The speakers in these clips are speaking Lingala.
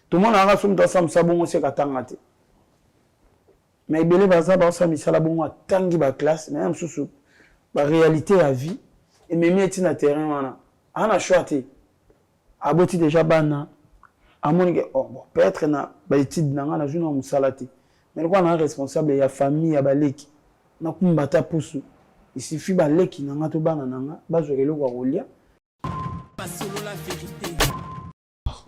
Tout le monde a raison de ça, ça bon c'est katangate. Mais belé baza ba ça misala bon tangi ba classe, mais même sous ba réalité à vie et même eti na terrain wana. Ana choité. Aboti déjà bana. Amoni que oh bon peut-être na ba étude na na juna musalati. Mais quoi na responsable ya famille ya baleki. Na kumbata pusu. Il suffit ba leki na ngato bana na ba zorelo kwa rolia.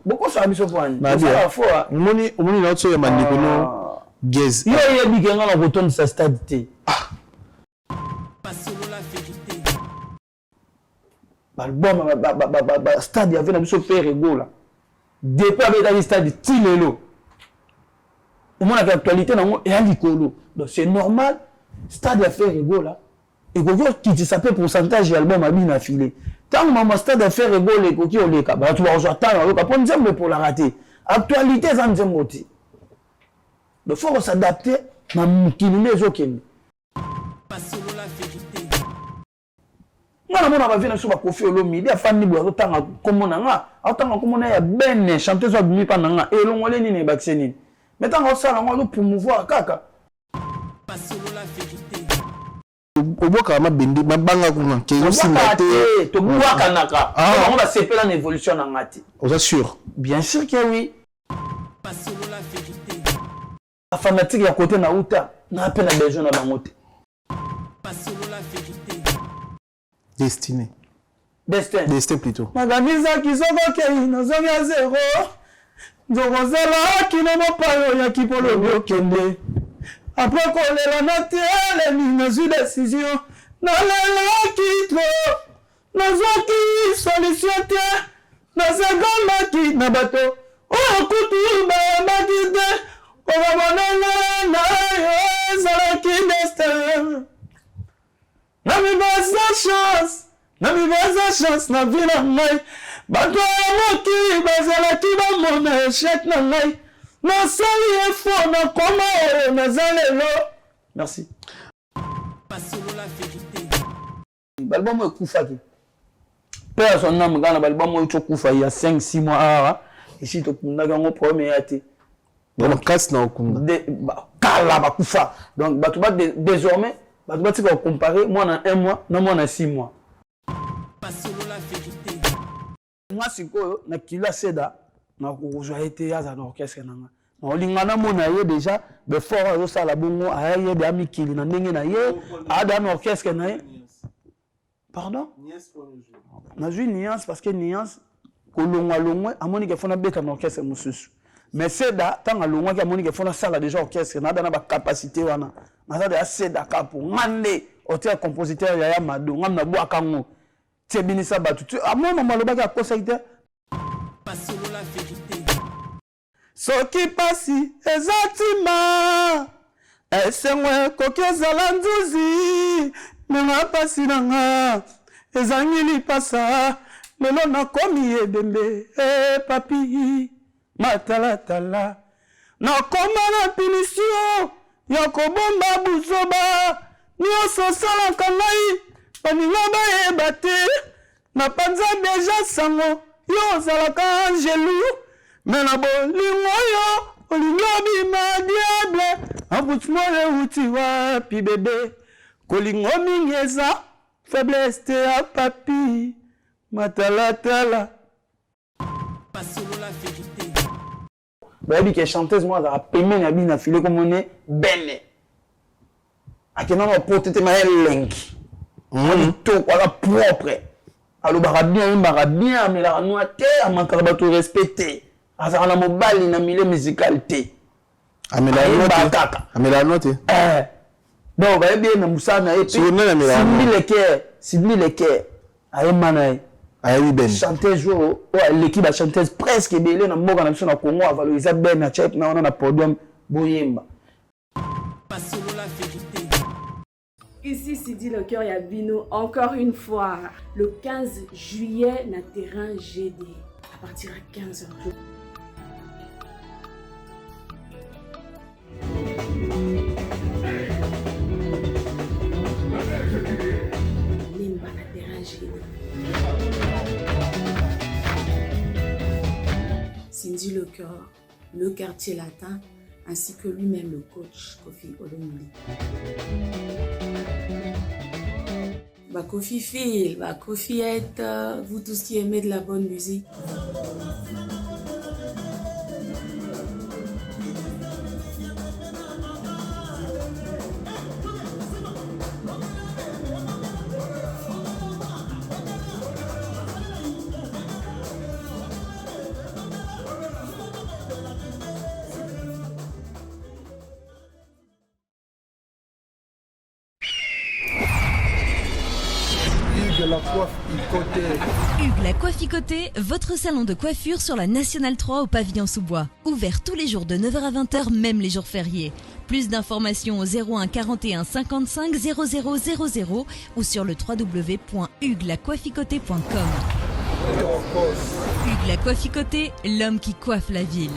Beaucoup ça biso fwani. Na fois omoni na otso ya mandikono gez. Yo ye bigenga na boton sa stade te. Album stade avait na biso faire ego depuis avec la stade tilelo. Au moins l'actualité na et alikolo. Donc c'est normal stade a fait ego là. Et que qui s'appelle pourcentage album a bien affilé. Tant que stade a fait ego les coquilles au leka, bah tu vas attendre pour nzembo pour la rater. Actualité ça nzembo ti. Donc faut s'adapter na mukili mezo kende. Moi na vient sur ma Koffi Olomide a fani bo tanga komona nga atanga komona ya ben chanteuse wa bimi pa nga e longole nini baksenini mais tanga osala ngo promouvoir kaka oboka mabindi mabanga kuna kezo simate to bwaka naka on va sepela na évolution na ngati vous assure bien sûr que oui la fanatique ya côté na uta na peine besoin na bangote Destiné. Destin plutôt. Magamiza kisoko kei nozongi ya zero. Nzogozela kino mopayo ya kipolo biokende. Après kolela na tele ni nazwi décision. Nalela kitro. Nazwaki solution te. Nazagamba ki na bato. O kutu ba magide. O babonela na yo ezalaki destin. Na mi baza chance na vie na ngai bato ya moki bazalaki bamona échec na ngai nasali effort na koma oyo naza lelo merci balbamu ekufaki mpe ya son ame kaka na balbamu oyo tokufa ya 5-6 mois awa esi tokundaki yango problème ya te kasi na okunda kala bakufa donc bato désormais bato batika comparer moi na 1 mois na moi na 6 mois moi sikoyo na kilo seda na kozwa ete yaza na orchestre nanga na olingana mona ye déjà befort azosala bongo aye de amikili na ndenge na ye ada na orchestre na ye pardon nazwi nuance parce que nuance kolongwa longwe amoni ke fona beta na orchestre mosusu mais seda tanga longwa ke amoni ke fona sala déjà orchestre na ada na ba capacité wana na da seda kapo ngande otia compositeur ya Mado ngamna bwaka ngo tebinisa batu tu amona malobaka kosaite soki pasi ezatima esengwe koki ezala nzuzi menga pasi nanga ezangi lipasa lelo nakomi ebembe papi matalatala nakoma na pinisio ya kobomba buzoba nyonso osalaka ngai baninga bayeba te na panza deja sango yo ozalaka angelu me na bolingo oyo olingi obima diable abutimo euti wapi bebe kolingo mingi eza faiblesse te ya papi matalatala bayebi ke chanteuse mo azala pemene ya bino afile komone bene akenda na pote te ma elengi to kwala propre alobaka bien ayimbaka bien amelaka noa te amankaka bato respecte azala na mobali na milieu musical te amelaka kaka amelaka no te donc bayebi ye na mosala na ye Sidney Leker ayemba na ye ayebi ben chanteuse oyo aleki bachanteuse presque ebele na mboka na biso na Congo avaloriza ben na chep na wana na podium boyemba. Ici Sidi le cœur Yabino, encore une fois, le 15 juillet, na terrain GD, à partir de 15h. Nimba na terrain GD. Mehdi Le Cœur, le quartier latin, ainsi que lui-même le coach Kofi Olomide. Kofi Phil, Kofi est vous tous qui aimez de la bonne musique. Hugues la Coifficoté, votre salon de coiffure sur la Nationale 3 au pavillon sous-bois. Ouvert tous les jours de 9h à 20h, même les jours fériés. Plus d'informations au 01 41 55 00 00 ou sur le www.huguelacoifficoté.com. Hugues la Coifficoté, l'homme qui coiffe la ville.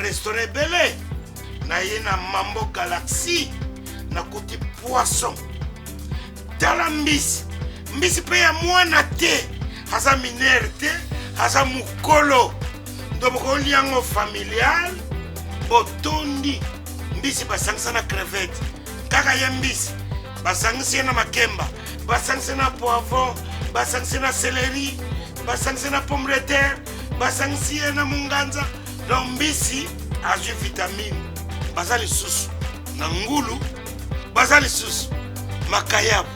Restaurant belé na yena Mambo Galaxy na kuti poisson tala mbisi pe ya mwana te haza minere te haza mukolo ndoboko liango familial botondi mbisi basangisa na crevette kaka ya mbisi basangisa na makemba basangisa na poivron basangisa na céleri basangisa na pomme de terre basangisa na munganza. Donc mbisi azwi vitamine baza lisusu na ngulu baza lisusu makayabu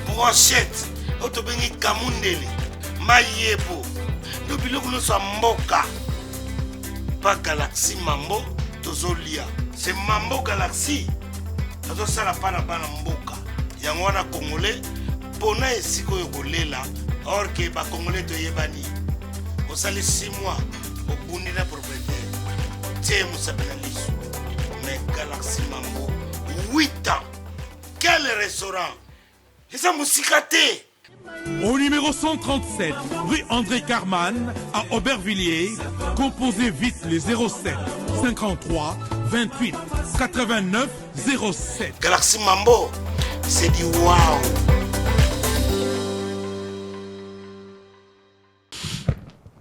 brochette otobengi kamundele mayebo ndo biloko nyonso ya mboka pa Galaxy Mambo tozolia c'est Mambo Galaxy azosala pa na bana mboka yango wana congolais mpona esika oyo kolela or ke bacongolais toyebani osali 6 mois obundi na propriétaire tie mosapela liso mais Galaxy Mambo 8 ans quel restaurant eza mosika te. Au numéro 137, rue André Carman, à Aubervilliers, composez vite le 07 53 28 89 07. Galaxy Mambo, c'est du wow.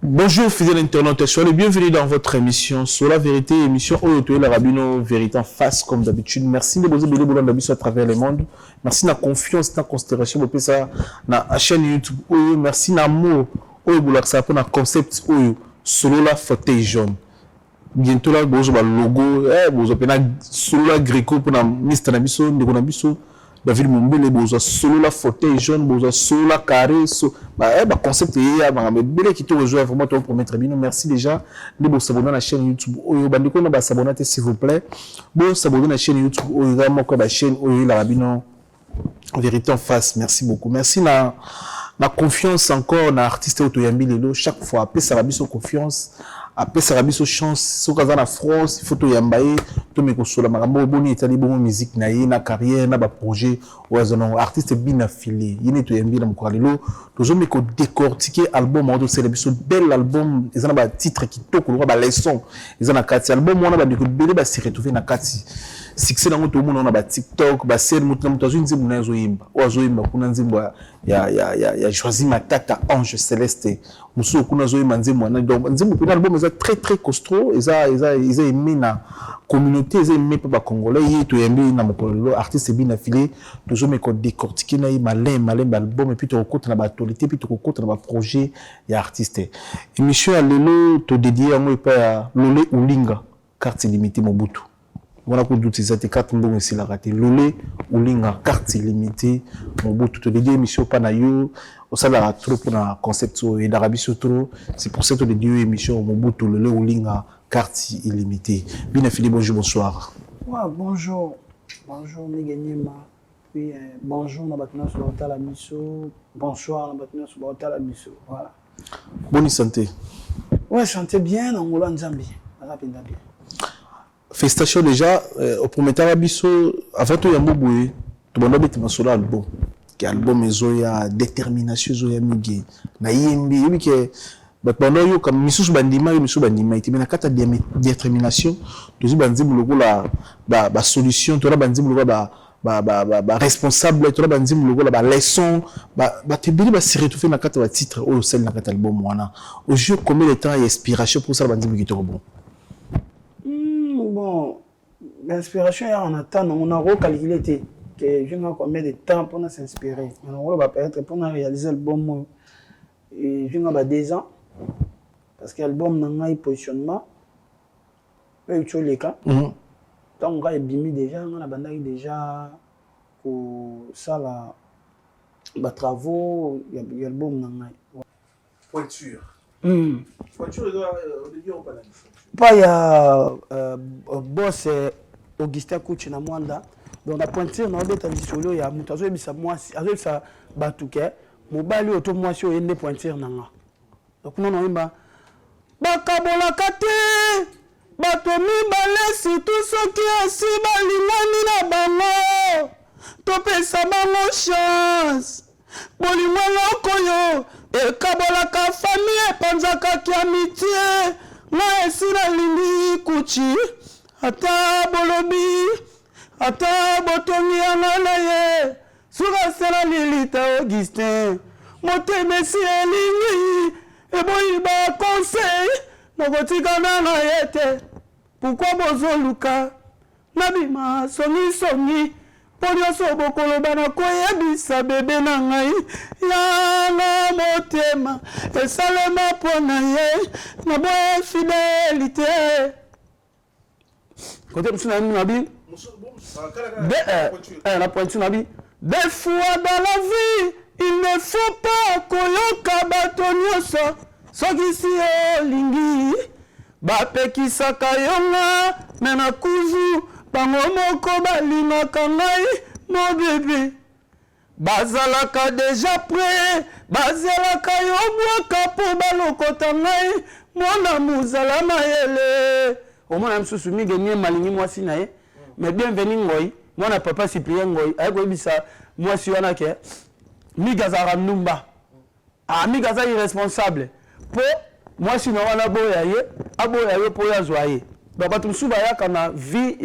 Bonjour fidèles internautes, soyez les bienvenus dans votre émission sur la vérité, émission Oyotoé la Rabino, vérité en face comme d'habitude. Merci de vous aider à travers le monde. Merci de la confiance, de la considération pour ça na chaîne YouTube Oyo. Merci d'amour Oyo pour ça pour na concept Oyo solo la fauteuil jaune. Bientôt là vous avez le logo, vous avez na solo la Greco pour na Mr Nabiso, de Nabiso. David Mumbele boza solo la fauteuil jaune boza solo la carré so ba concept ya ba bele qui te rejoint vraiment pour promettre bien. Merci déjà de vous abonner à la chaîne YouTube Oyo bandiko na ba s'abonner s'il vous plaît. Bon s'abonner à la chaîne YouTube Oyo vraiment quoi ba chaîne Oyo la Rabino vérité en face. Merci beaucoup. Merci na confiance encore na artiste Otoyambi lelo chaque fois après ça Rabiso confiance. Après ça Rabiso chance so kaza na France il faut to yambaye to mekosola makambo boni etali bon musique na ye na carrière na ba projet oazono artiste bien affilié yene to yambi na mkolelo tozo meko décortiquer album auto c'est Rabiso bel album ezana ba titre qui toko ba leçon ezana kati album wana ba ndiko bele ba se retrouver na kati succès nango to mona na ba TikTok ba scène mutu na mutu azo muna zoyimba oazoyimba kuna nzimbo ya choisi matata ange céleste musu kuna zoyimba nzimbo na donc nzimbo pe album très très costaud eza aimé na communauté eza aimé pa ba congolais yi to yambi na mokolo artiste bien affilié toujours me ko décortiquer na malin album et puis to kokota na ba actualité puis to kokota na ba projet ya artiste émission ya lelo to dédié yango pa ya Lolé Ulinga carte limitée Mobutu. Voilà pour toutes ces carte mbongo si la raté Lolé Ulinga carte limitée Mobutu to dédié émission pa na yo au sala trop pour un concept et d'Arabie Saoudite. C'est pour ça que les deux émissions Mobutu Lolé Ulinga carte illimitée. Bien affilié, bonjour, bonsoir. Ouais, bonjour. Bonjour, Niganyema. Puis bonjour, Nabatna sur la mission. Bonsoir, Nabatna sur la mission. Voilà. Bonne santé. Ouais, chanter bien dans Moulin Nzambi. Félicitations déjà au premier temps avant tout Yamboué, tout le monde a solo album. Qui album ezoya détermination ezoya migi. Na yembi yebi ke pendant yo comme misusu bandima ite na kata détermination toujours banzi buloko la solution to la banzi buloko ba responsable to la banzi buloko la leçon ba tebili ba se retrouver na kata ba titre au celle na kata album wana au jeu combien de temps et inspiration pour ça banzi buloko bon. Bon, l'inspiration, on attend, on a recalculé que je n'ai combien de temps pour s'inspirer. On va peut-être pour réaliser l'album, je n'ai 2 ans, parce que l'album n'a pas de positionnement. Et il y a les cas. Donc, on a déjà, on a déjà pour ça, les travaux, il y a l'album. Pointure. Pointure, au début, on parle. Il y a boss Augustin Kouchi na Mwanda. Donc la pointure na obeta lisolo ya mutazo ebisa mwasi azobisa batuke mobali oto mwasi oyende pointure nanga. Donc non imba bakabola kate bato mibale surtout soki asi balingani na bango topesa bango chance bolingo lokoyo ekabolaka famille epanzaka ki amitié na esina lingi kuchi ata bolobi ata botongi yanga na ye suka sala lilita Augustin motemesi elingi eboyi baconseil nakotikana na ye te pourkui bozoluka nabima songisongi mpo nyonso bokoloba na koyebisa bebe na ngai yanga motema esalema mpo na ye na boye fidélité côté mosusu na nini nabi la pointure nabi des fois dans la vie il ne faut pas koyoka bato nyonso soki si olingi bapekisaka yonga me na kuzu bango moko balingaka ngai mo bebe bazalaka deja prêt bazalaka yo bwaka mpo balokota ngai mwana mozala mayele omona misusu migenie malingi mwasi na ye mais bienvenu ngoi mwana papa Cyprien ngoi ayekoyebisa mwasi wana ke migazaka numba migaza irresponsable mpo mwasi na wana aboya ye mpo yazwa ye donc bato mosusu bayaka na vie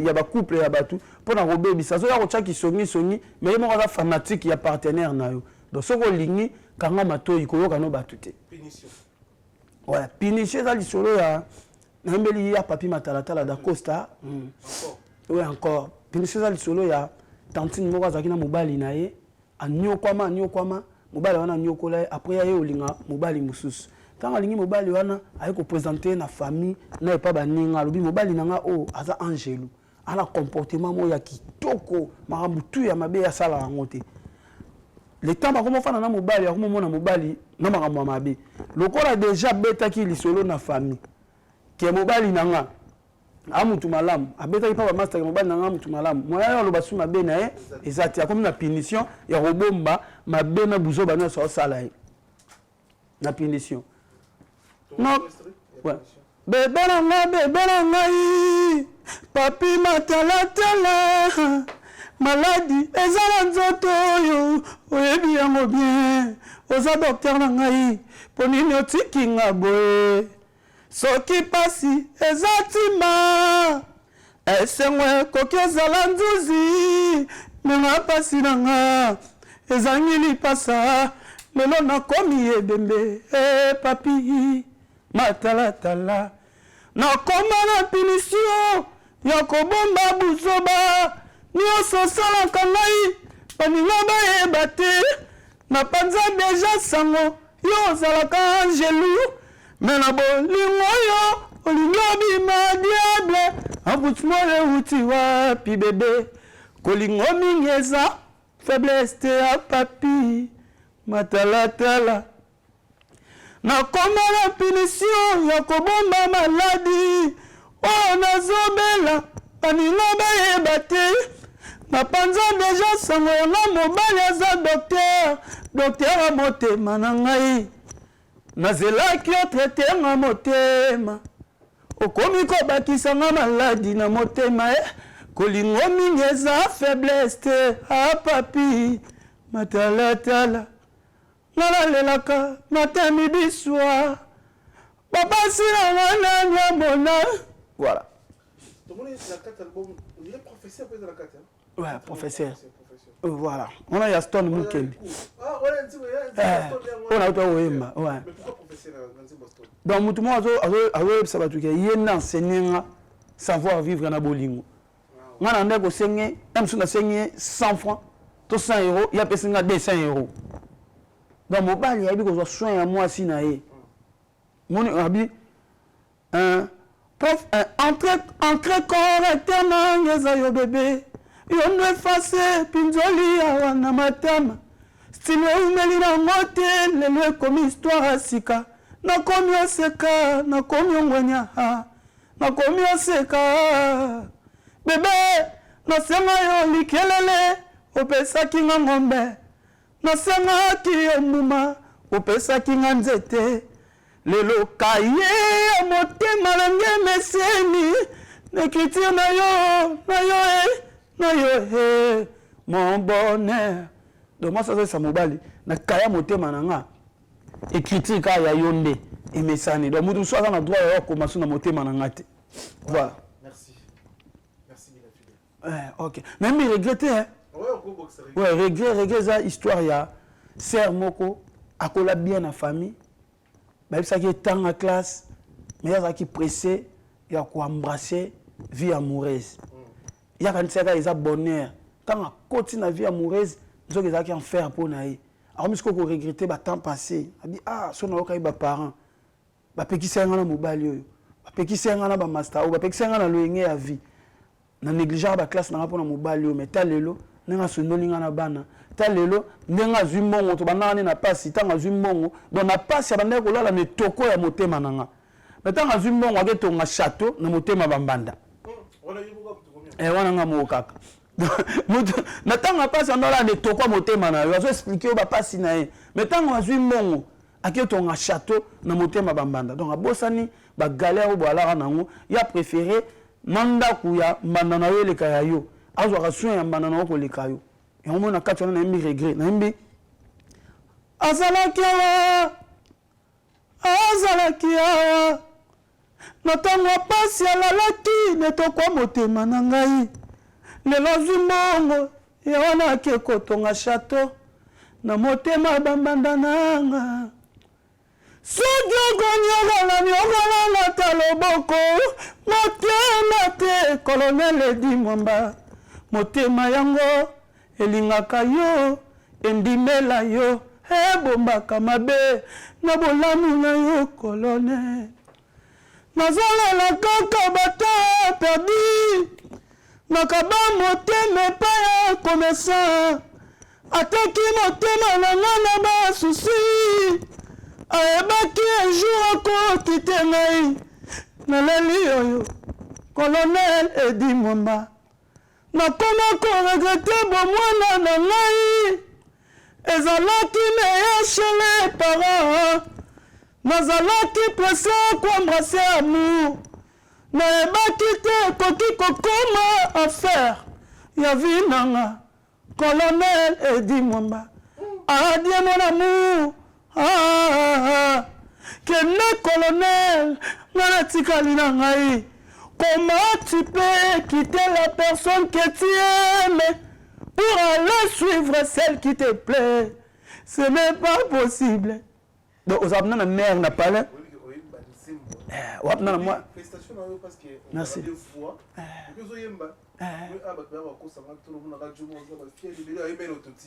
ya bacouple ya bato mpo na kobebisa soki akotyaki songisongi mais ye moko aza fanatique ya partenaire na yo donc soki olingi kanga matoi koyoka no bato te ouais punition eza lisolo ya nayembeli ya papi matalatala da costa oui encore punition eza lisolo ya tantine moko azalaki na mobali na ye anyokwama mobali wana anyokola ye après ya ye olinga mobali mosusu ntango alingi mobali wana aye kopresente na famille na epa baninga alobi mobali nanga oyo aza angelu ana comportement moko ya kitoko makambo tu ya mabe asala yango te le temps bakomofana na mobali akomomona mobali na makambo ya mabe lokola deja betaki lisolo na famille ke mobali nanga amutu malamu abetaki mpa bamaster ke mobali nanga amutu malamu moya aloba su mabe na ye eza te akomi na punition ya kobomba mabe na buzoba nyonso osala ye na punition non ouais bebe na ngai papi matalatala maladi eza na nzoto oyo oyebi yango bien oza docteur na ngai mpo nini otiki nga boye soki pasi eza ntima esengo ekoki ezala nzuzi menga pasi na nga ezangi lipasa lelo nakomi ebembe papi matalatala nakoma na punition ya kobomba buzoba nyonso osalaka ngai baninga bayeba te napanza deja sango yo ozalaka angelu me na bolingo oyo olingi obima diable abutumo euti wapi bebe kolingo mingi eza faiblesse te ya papi matalatala nakoma na punition ya kobomba maladi oyo nazobela baninga bayeba te napanza deja sango yanga mobali aza docteur ya motema na ngai nazelaki otraite nga motema okomi kobakisanga maladi na motema kolingo mingi eza faiblesse te papi matalatala nalalelaka matin midi soir babasi na nga nyamona voilà. Ouais, professeur. Voilà. On a Yaston Moukendi. On a autre Oema. Ouais. Mais pourquoi professeur Boston? Donc, tout le monde a enseigné savoir vivre dans Bolingo. On a un enseigné, même si on a enseigné 100 francs, 100 euros, il y a personne 200 euros. Donc, mon père, il y a eu soin à moi si naïe. Mon abi, prof, entrée correctement, yezayo bébé. Yono efase pinzoli awa na matama stilo umeli na ngote lelo komi histoire asika nakomi oseka nakomi ongwenya nakomi oseka bebe nasenga yo likelele opesaki nga ngombe nasengaki yo mbuma opesaki nga nzete lelo kaye ya motema lange meseni n'écriture na yo mon bonheur. Donc moi ça c'est mobali na kaya motema nanga écriture ka ya yonde et mesani donc mutu soit na droit ya commencer na motema nanga te. Voilà. Merci bien fidèle. OK. Même il regrette hein. Ouais, regret ça histoire ya sœur moko akola bien na famille. Ba ça qui est temps en classe mais ça qui pressé ya ko embrasser vie amoureuse. Il y a un bonheur. Quand on continue la vie amoureuse, nous avons en faire pour nous. Alors, nous avons regretté le temps passé. On dit, ah, si on a des parents, on peut qu'ils un mobile, on peut qu'ils un master, on peut qu'ils un loyer à vie. On néglige la classe, on a un mobile, mais tel lelo, on a un noling en abana. Tel lelo, on a un zumon, on a un passe, on a un zumon, donc on a passé à la on a un toko à moté mananga. Mais tant un zumon, on a un château, on a moté ma bambanda. Wana mo kaka na tanga pasi ndala ne tokwa motema na yo azo expliquer ba pasi na ye mais tanga azui mbongo aketo nga château na motema bambanda donc abosani ba galère bo ala nango ya préféré manda kuya mbanda na yo le kayo azo ka soin ya mbanda na ko le kayo et on mona katona na mbi regret na mbi azalaki natango pasi alalaki netokwa motema na ngai lelo zimbongo ya wana ake kotonga chateau na motema bambanda nanga soki okonyogola nyogola ta loboko motema te colonel Edi Mwamba motema yango elingaka yo endimela yo ebombaka mabe na bolamu na yo colonel nazolela kaka bata perdi nakaba motema epai ya komesa ateki motema na nga na basusi ayebaki ejour akoti te ngai naleli oyo colonel Edi Mwamba nakoma koregrete bomwana na ngai ezalaki meye chez les parents nazalaki pressé koembrasser amour nayebaki te ekoki kokoma affaire ya vie nanga colonel Edi Mwamba adie mon amour kende colonel nga natikali na ngai comment tu peux quitter la personne que tu aimes pour aller suivre celle qui te plaît ce n'est pas possible. Donc, aux abonnés, la mère n'a pas l'air. Merci.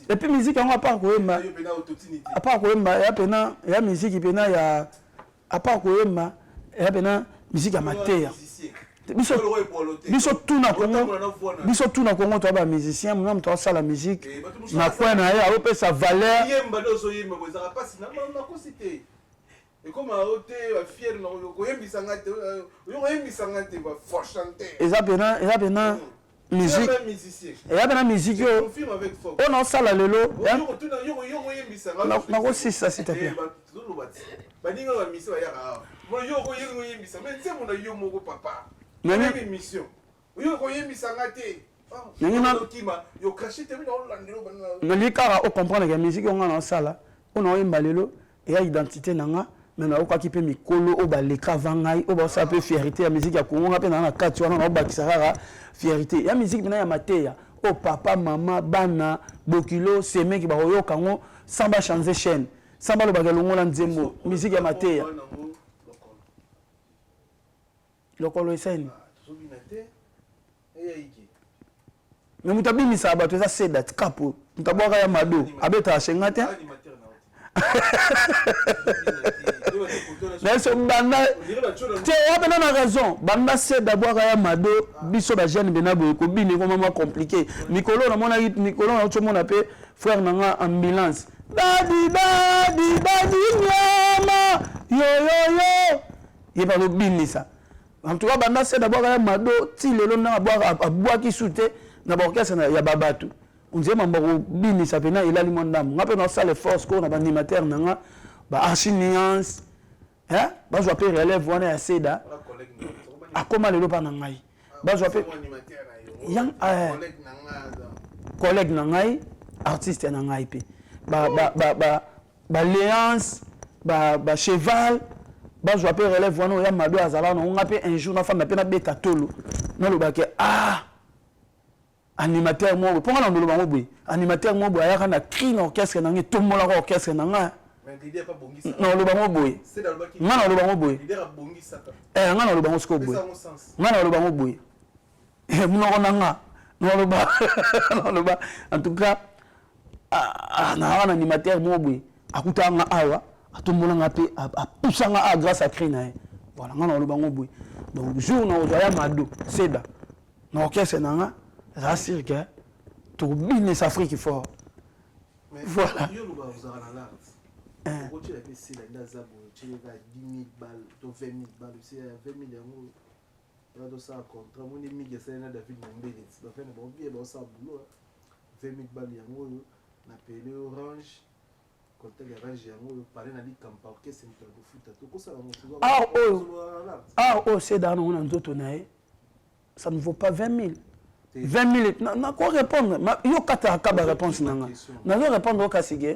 Et puis, musique, on va pas quoi. À part quoi, il y a musique qui il y a. À part quoi, il y a musique amateur. Biso tout na Congo toi ba musicien moi toi ça la musique na quoi na ya ope sa valeur yemba dozo yemba bo za pas na cosité et comme ote fier na ko yembisa ngate yo yembisa ngate ba for chanter eza bena musique et ya bena musique yo on a ça là lelo na ko si ça s'il te plaît baninga ba mission ya ka yo ko yembisa mais c'est mon yo moko papa mais mission yo ko yembisa ngate yo craché te bino landelo bana na likara o comprendre que musique on a ça là on a yemba lelo et ya identité nanga mais na okaki pe mikolo o ba leka vangai o ba sa pe fierté ya musique ya Congo ngape na kati wana na bakisa kaka fierté ya musique bina ya mateya o papa mama bana bokilo semeki ba oyo kango samba changer chaîne samba lo ba longo na nzembo musique ya mateya lokolo eseni mais mutabimi sa ba to za seda kapo mutabwaka ya mado abeta shengate mais ce banda tu as bien raison banda c'est d'abord ya mado biso ba jeune benabo ko bini ko mama compliqué mikolo na mona mikolo na to mona pe frère nanga ambulance dadi nyama yo ye ba lo bini ça en tout cas banda c'est d'abord ya mado ti lelo na boire ki soute na ba orchestre ya babatu on dit mambo bini ça pena il a limondam ngape na salle force ko na ba animateur nanga ba archiniance hein ba zo pe relève wana ya seda akoma lelo pa na ngai ba zo pe yang collègue na ngai artiste na ngai pe ba léance ba cheval ba zo pe relève wana ya mado azala na ngape un jour na femme pe na beta tolo na lo ba ke animateur mo ponga na ndolo bango boy animateur mo boy ayaka na cri na orchestre na ngi tomola ko orchestre na nga non lo bango boy ngana lo bango boy ngana lo bango sko boy ngana lo bango boy munoko na nga no lo ba en tout cas na animateur mo boy akuta nga awa atomola nga pe a poussa nga grâce à cri na voilà ngana lo bango boy donc jour na ozoya mado seda na orchestre na nga ça c'est que tout bien les Afrique fort voilà yo lo ba uzana la ko tshela ke sila ndazabo tshela 10,000 balles to 20,000 balles c'est 20,000 yango là do ça contrat mon ami que c'est na David Mombele ba fait bon bien ba ça boulot 20,000 balles yango na pele orange côté orange yango parler na li campa orchestre de foot to ko ça c'est dans on nzoto nae ça ne vaut pas 20,000 20,000 na quoi répondre yo kata ka ba réponse nanga na zo répondre au kasige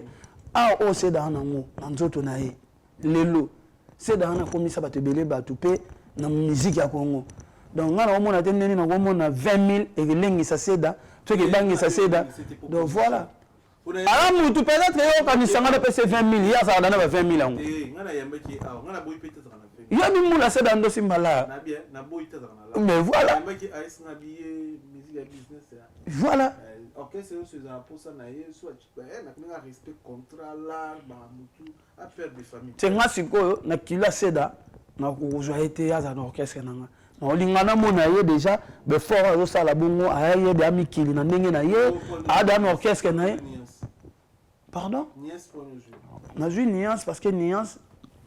c'est dans nango na nzoto na ye lelo c'est dans na komisa ba te belé ba to pe na musique ya Congo donc ngana o mona te neni na ko mona 20,000 et lengi sa seda to ke bangi sa seda donc voilà alors mutu peut-être yo kanisanga na pese 20,000 ya ça dana ba 20,000 yango ngana yambaki ngana boy peut-être na ya mi mula seda ndo simbala na bien na boy peut-être na mais voilà yambaki ice na billet business voilà ok c'est pour ça na soit na respect contrat là ba mutu a perdre de famille tenga sikoyo na kila seda na kuzwa été ya za orchestre nanga na olingana mona ye déjà be fort zo sala bongo ayaye de amikili na ndenge na ye ada na orchestre na ye pardon na ju nuance parce que nuance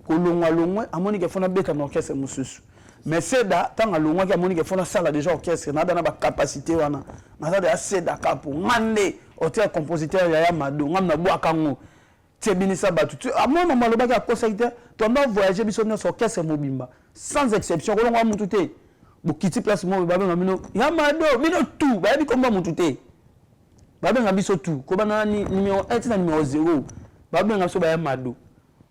kolongwa longwe amoni ke fona beta na orchestre mususu mais seda tanga longwa ki amoni ke fona sala déjà orchestre na dana ba capacité wana na ça de seda kapo ngande auteur compositeur ya mado ngamna bwaka ngo tebinisa batu amona malobaki akosaite to na voyager biso na orchestre mobimba sans exception kolongwa mutu te bokiti place mo babenga mino ya mado mino tout ba bi komba mutu te babenga biso tout ko bana ni numéro 1 na numéro 0 babenga so ba ya mado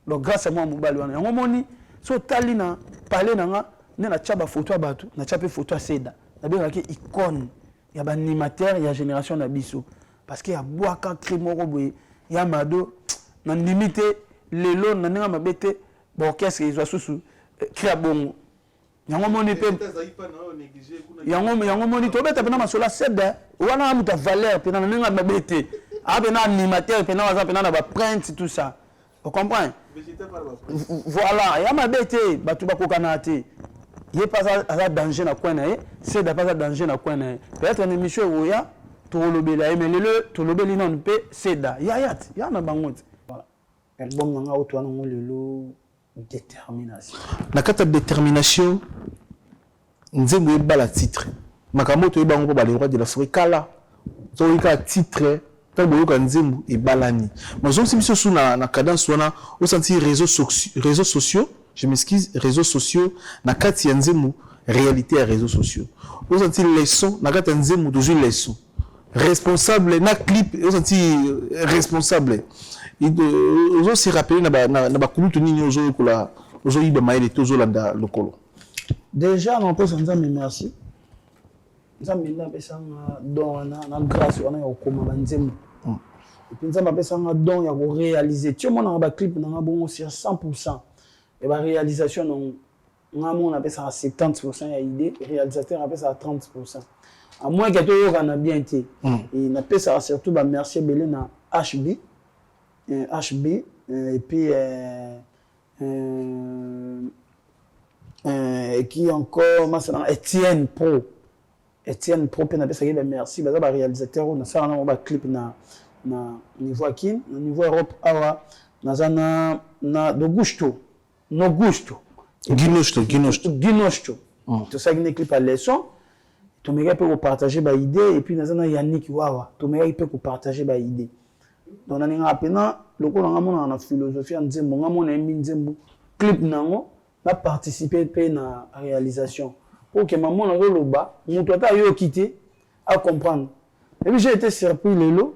donc grâce à moi mobali wana yango moni so tali na parler nanga ne na tchaba photo batu na tchape photo seda na benga ki icône ya ba animateur ya génération na biso parce que ya boaka crimoro boye ya mado na limite lelo na ninga mabete ba orchestre izwa susu créa bongo yango moni pe yango moni to beta pena masola seda wana muta valeur pena na ninga mabete abena animateur pena waza pena na ba print tout ça vous comprenez voilà ya mabete batu bakokana te ye pas à danger na coin na ye c'est pas à danger na coin na ye peut-être une émission oya to lobela mais le to lobeli non pe seda ya na bango voilà album nanga otwana ngolelo détermination na kata détermination nzembo ebala titre Makamoto et bango ba les rois de l'Afrique kala. So ika titre tant boyoka nzembo et balani. Mais on s'est sur na cadence wana au senti réseaux sociaux, je m'excuse, réseaux sociaux na kati ya nzembo réalité ya réseaux sociaux. Au senti leçon na kati ya nzembo toujours leçon. Responsable na clip au senti responsable. Ils ont se rappelé na ba kulutu nini ozo kula ozo iba maile tozo landa lokolo. Déjà on peut s'en dire merci. Nzambe nda pesanga don na grâce wana ya okoma banzembo. Et puis nzambe pesanga don ya ko réaliser. Tu mona ba clip na bongo sur 100%. Et ba réalisation non ngamo na pesa 70% ya idée, réalisateur a pesa 30%. À moins que tu on a bien été. Et na pesa surtout ba merci belé na HB et puis et qui encore maintenant Etienne Pro pe na pesa ke merci baza ba réalisateur on ça na ba clip na niveau akin na niveau Europe awa na do gusto Ginosto to ça qui clip à leçon to mega peut partager ba idée et puis na Yannick Wawa to mega peut partager ba idée donc na ninga pena loko na mona na philosophie nzembo ngamona nzembo clip nango na participer pe na réalisation pour que maman na loba muto ata yo quitter à comprendre. Et puis j'ai été surpris lelo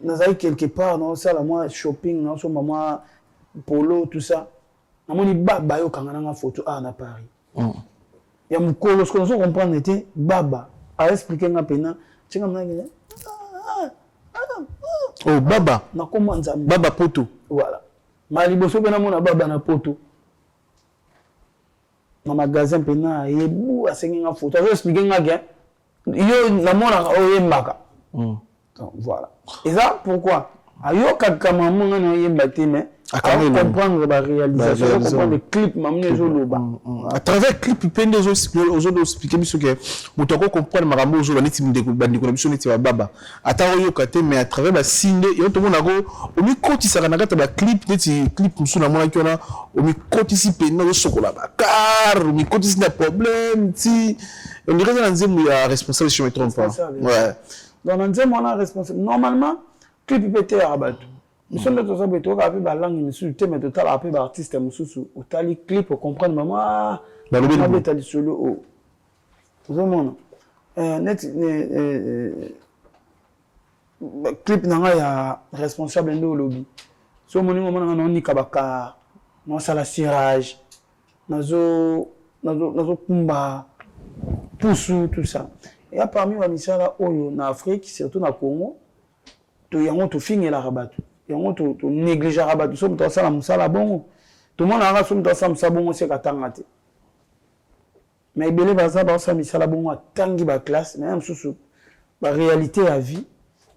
nazali quelque part non ça la moi shopping non so maman polo tout ça namoni baba yo kanga na photo na Paris ya mukolo ce qu'on so comprendre était baba a expliquer nga pena tinga mna oh baba na comment nzambe baba poto voilà maliboso pena mona baba na poto na magasin pena yebu asengi nga photo je expliquer nga bien yo na mona oyembaka donc voilà et ça pourquoi ayo kaka maman na yemba te mais à comprendre la réalisation comprendre le clip mamne zo loba à travers clip pende zo expliquer biso que mutako comprendre makambo zo baneti ndeko bandiko na biso neti ba baba ata oyo kate mais à travers ba sinde yo to mona ko omi kotisa kana kata ba clip neti clip musu na mona kiona omi kotisi pende zo sokola ba car omi kotisi na problème ti on dirait dans nzembo ya responsable si je me trompe pas ouais dans nzembo on a responsable normalement clip peut être abattu. Nous sommes tous les deux à faire la langue, nous sommes tous les à faire l'artiste, nous sommes tous les clips pour comprendre maman. On a des solo. Vraiment. Clip nanga ya responsable de lobby. So moni moment on ni kabaka, non ça la cirage, nazo kumba, poussou tout ça. Et à parmi les misala oyo na Afrique, surtout na Congo. To yango to fingi la rabatu yango to négliger rabatu so to sala musala bongo to mona nga so to sala musala bongo se katanga te mais belé baza ba sala misala bongo tangi ba classe mais même sous ba réalité à vie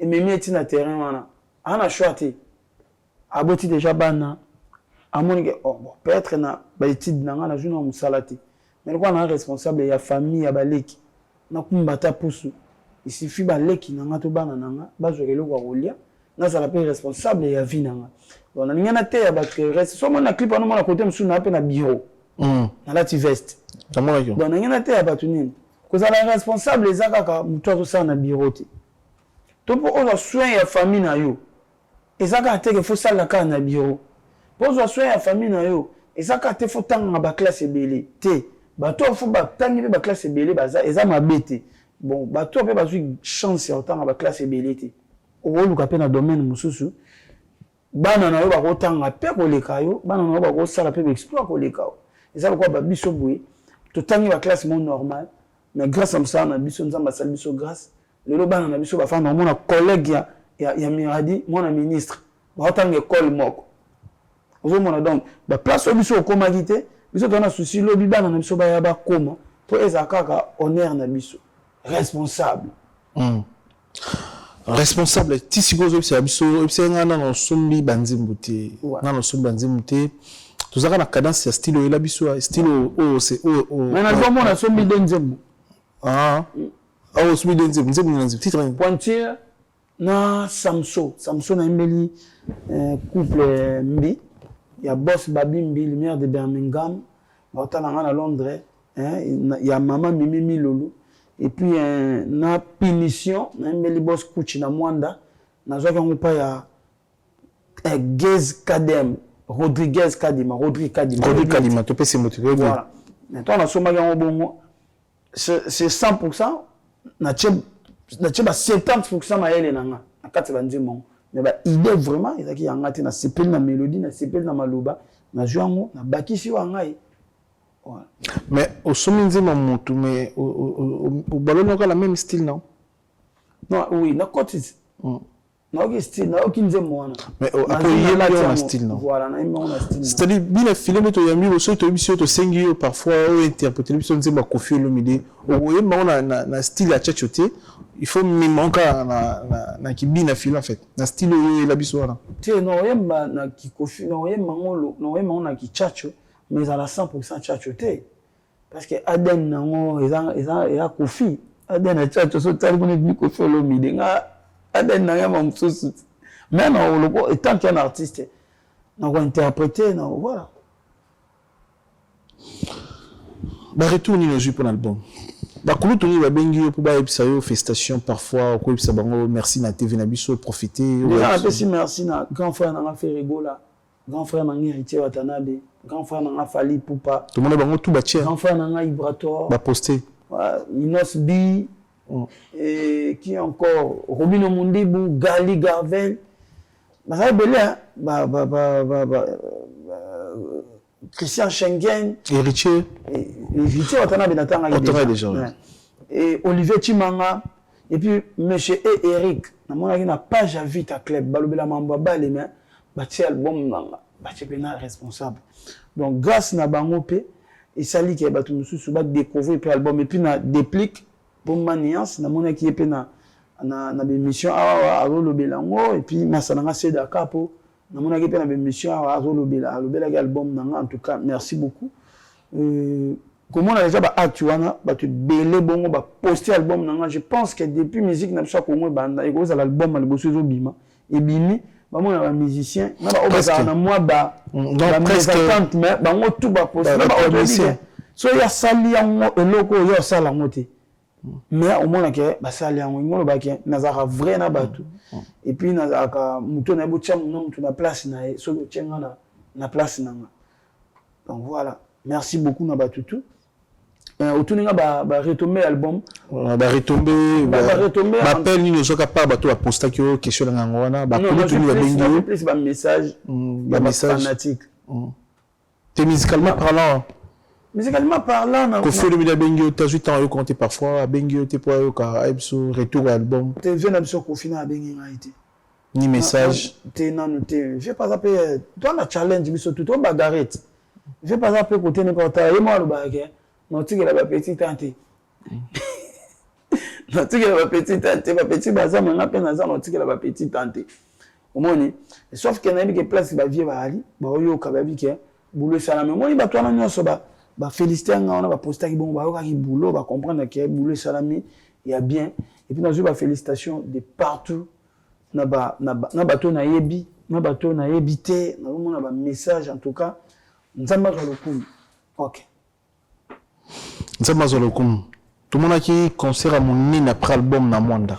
et même eti na terrain wana ana choité aboti déjà bana amoni ke oh bon peut-être na ba étude na nga na juna musala te mais quoi na responsable ya famille ya baleki na kumbata pusu. Il suffit ba leki nanga to bana nanga bazokelo kwa rolia na ça l'appelle responsable ya vie nanga donc na ngana te ya ba reste so mona clip na mona côté msu na pe na bureau na la ti veste tamona yo donc na ngana te ya ba tunini ko za la responsable ezaka ka muto to sa na bureau te to po o soin ya famille na yo ezaka te ke faut ça la ka na bureau po o soin ya famille na yo ezaka te faut tanga ba classe ebele te ba to faut ba tangi ba classe ebele baza eza mabete. Bon, bah toi peut passer chance autant à la classe ébélité. Au lieu de na domaine mususu, bana na yo ba autant à pe ko lekayo, bana na yo ba ko sala pe exploit ko lekao. Et ça pourquoi ba biso boui, to tangi la classe mon normal, mais grâce à ça na biso nzamba sala biso grâce, le lo bana na biso ba fa na mon collègue ya miradi, mon ministre, ba autant école moko. Ozo mona donc, ba place biso ko magité, biso to na souci lo bi bana na biso ba ya ba koma, to ezaka honneur na biso. Responsable. Responsable. Tisi gozo c'est abiso, c'est ngana no sombi banzimbuti. Ngana sombi banzimbuti. Tuzaka na cadence ya style la biso, style c'est Mais na kwa mona sombi denzembu. Ah. Ah sombi denzembu, nzembu titre. Pointure na Samso na imbeli couple mbi. Ya boss Babi Mbi, lumière de Birmingham. Ba otala ngana Londres. il y a maman Mimi Lolo et puis na punition na mbeli boss kuchi na mwanda na zoka ngopa ya Gez Kadem Rodriguez Kadima tu peux se motiver voilà maintenant na soma yango bongo c'est 100% na tche 70% ma yele nanga na kati banzimo mais ba idée vraiment ezaki yanga te na sepeli na mélodie na sepeli na maloba na joango na bakisi wangai. Voilà. Mais au sommet Motu, mais au ballon on a le même style, non? Non, oui, na côté. Na aucun style, na aucun zémo. Mais après il y a un style, non? Voilà, na on a style. C'est-à-dire bien les films to yami au so to émission to sengi parfois au interpréter l'émission nzemba Koffi Olomide. Au on a na style à tchatchoté. Il faut me manquer na kibina film en fait. Na style la bisouara. Tu non yemba na Koffi, non yemba ngolo, non yemba na kichacho. Mais à la 100% tchatchoté parce que Aden nango eza Koffi Aden na tchatcho so tali ko ni Koffi Olomide nga Aden na yama msusu mais non loko étant qu'un artiste na ko interpréter na voilà ba retourner le jeu pour l'album ba kulu tuni ba bengi pour ba episa yo festation parfois ko episa bango merci na TV na biso profiter déjà petit merci na grand frère na Ferrego là grand frère na Héritier Watanabe grand frère nanga Fali Poupa tout le monde bango tout bâtir grand frère nanga Ibrator ba poster Inos B et qui encore Robino Mundibu Gali Garvel bah ça belé Christian Schengen Héritier Watanabe natanga déjà et Olivier Chimanga et puis monsieur Eric na mona ki na page à Vita Club balobela mamba balé mais bâti album nanga bâti pena responsable. Donc grâce na bango pe et sali ke batu mususu ba découvrir pe album et puis na déplique pour maniance na mona ki pe na émission a lobela ngo et puis masananga seda kapo na mona ki pe na émission a lobela album nanga en tout cas merci beaucoup comment on a déjà ba actuana ba tu belé bongo ba poster album nanga je pense que depuis musique na biso ko mo banda et ko za l'album al bosso zo bima et bimi ba mo na musicien na ba obaza na moi ba presque mais ba ngo tout ba poster ba musicien so ya sali yango eloko yo sala ngote mais au moins que ba sali yango ngolo ba ke na za vrai na batu et puis na za ka muto na bo tcham no muto na place na so tchenga na place nanga. Donc voilà, merci beaucoup na batutu. Autour ba retomber album ba retomber appel ni nous capable bato ba poster que question na ngwana ba tout ni ba bengi plus ba message fanatique musicalement parlant ko faut le media bengi ta juste en compter parfois bengi te pour ka ebso retour album te vient abso ko fina bengi ngaité ni message te non te je pas appeler toi na challenge biso tout on bagarette je pas appeler côté n'importe et moi le baguette non tu que la petite tante non tu que la petite tante ma petite baza manga pe na za non tu que la petite tante au moins sauf que na bi que place ba vie ba ali ba oyo ka ba bi que boulot salame moi ba toi na nyoso ba féliciter nga on ba poster ki bon ba oka ki boulot ba comprendre que boulot salame il y a bien et puis na zo ba félicitations de partout na ba to na yebi na ba to na yebité na mona ba message en tout cas nzamba ka lokumu. OK. Nzamba zolokum tout le monde qui concert à mon après album na mwanda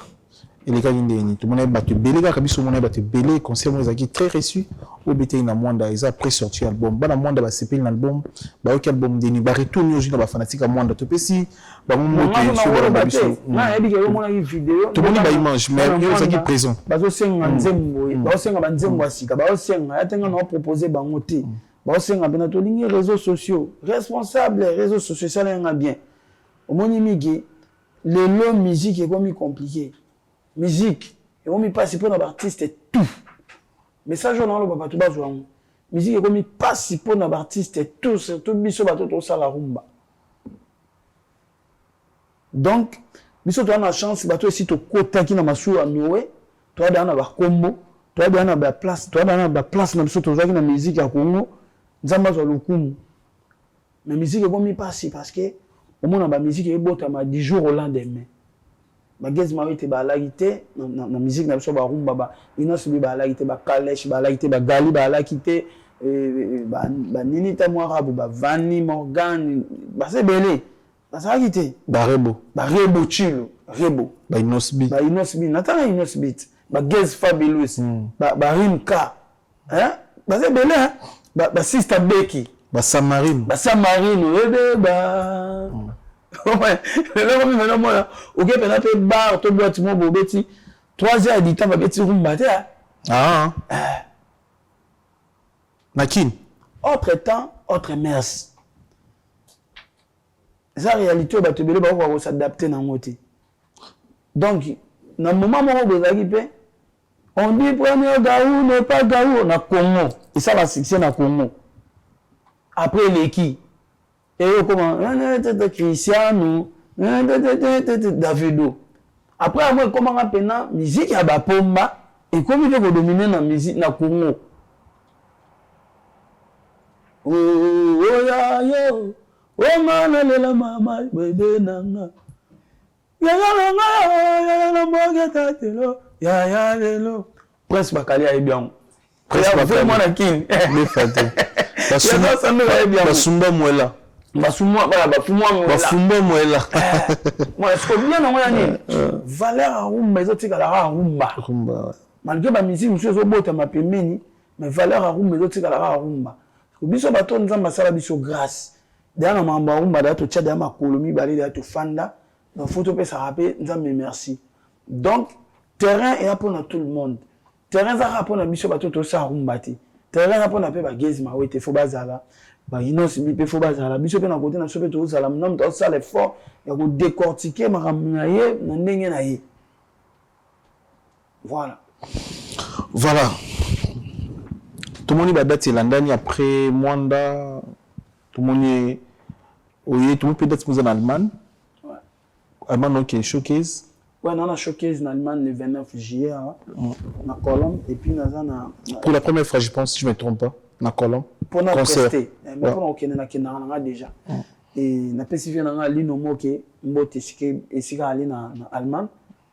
il est gagné tout le monde battu belé kabiso mon battu belé concert mo zaki très reçu au BT na mwanda ils a après sorti album ba na mwanda ba sepel na album ba ok album deni ba retourner aujourd'hui na ba fanatique à mwanda to pesi ba mo moto sur ba biso na ebi ke mo na vidéo tout le monde ba image mais ils zaki présent ba zo senga nzembo ba senga ba nzembo asika ba senga atenga na proposer ba ngote ba senga bena to lingi réseaux sociaux responsable réseaux sociaux ça l'en a bien au moni migi le lot musique est comme compliqué musique et on mi passe pour un artiste tout message on le papa tout bas musique est comme passe pour un artiste tout surtout biso bato to sala rumba donc biso to na chance bato si to kota ki na masu a Noé to da na ba kombo to da na ba place na biso to zaki na musique ya Congo nzamba zo lokumu mais musique est comme passe parce que au monde ba musique est botama 10 jours au lendemain ba gez mawite ba lagité na musique na biso ba rumba ba inos bi ba lagité ba kalesh ba lagité ba gali ba lagité ba nini ta moarabu ba Vanny Morgan base belé bazalaki te barebo barebo chilo rebo bainosbi natanga inosbit bagez fabulous barimka base belé basister beki basamarine oyebe lelo mi mena mona oke pena pe bar to boîte mo bobeti 3 heures du temps babeti rumba te Nakin autre temps autre mers ça réalité ba tebele ba ko s'adapter na ngote donc na moment moko bozaki pe on dit premier Gaou n'est pas Gaou na Congo et ça va succès na Congo après l'équipe et comment Cristiano Davido après moi comment apena musique ya ba pomba et comment il faut dominer na musique na Congo oh ya yo oh mana lela mama bebe nanga ya la mogeta telo ya lelo presque bakali ay bien presque vraiment na kin le faté basumba mwela moi est-ce que bien non yani valeur rumba ezotika la rumba malgré ba musique monsieur ezobota mapemeni mais valeur rumba ezotika la rumba biso bato nzamba sala biso grâce dana mamba rumba da to tchada makolo mibale da to fanda donc faut to pesa rapper nzambe merci donc terrain est pour tout le monde terrain za pour na biso bato to sa rumba ti terrain pour na pe ba gezi ma wete fo bazala ba inos bi pe fo bazala biso pe na côté na sope to sala nam to sala fort ya ko décortiquer makambo na ye na ndenge na ye voilà tout le monde va date landani après Mwanda tout le monde oui tout le monde peut être en Allemagne Allemagne donc showcase on a showcase en Allemagne le 29 juillet na Colombe et puis pour la première fois je pense si je me trompe pas na Colombe pour notre prester mais pour on na kinanga déjà et na spécifié na lino moke mbote sika ali na Allemagne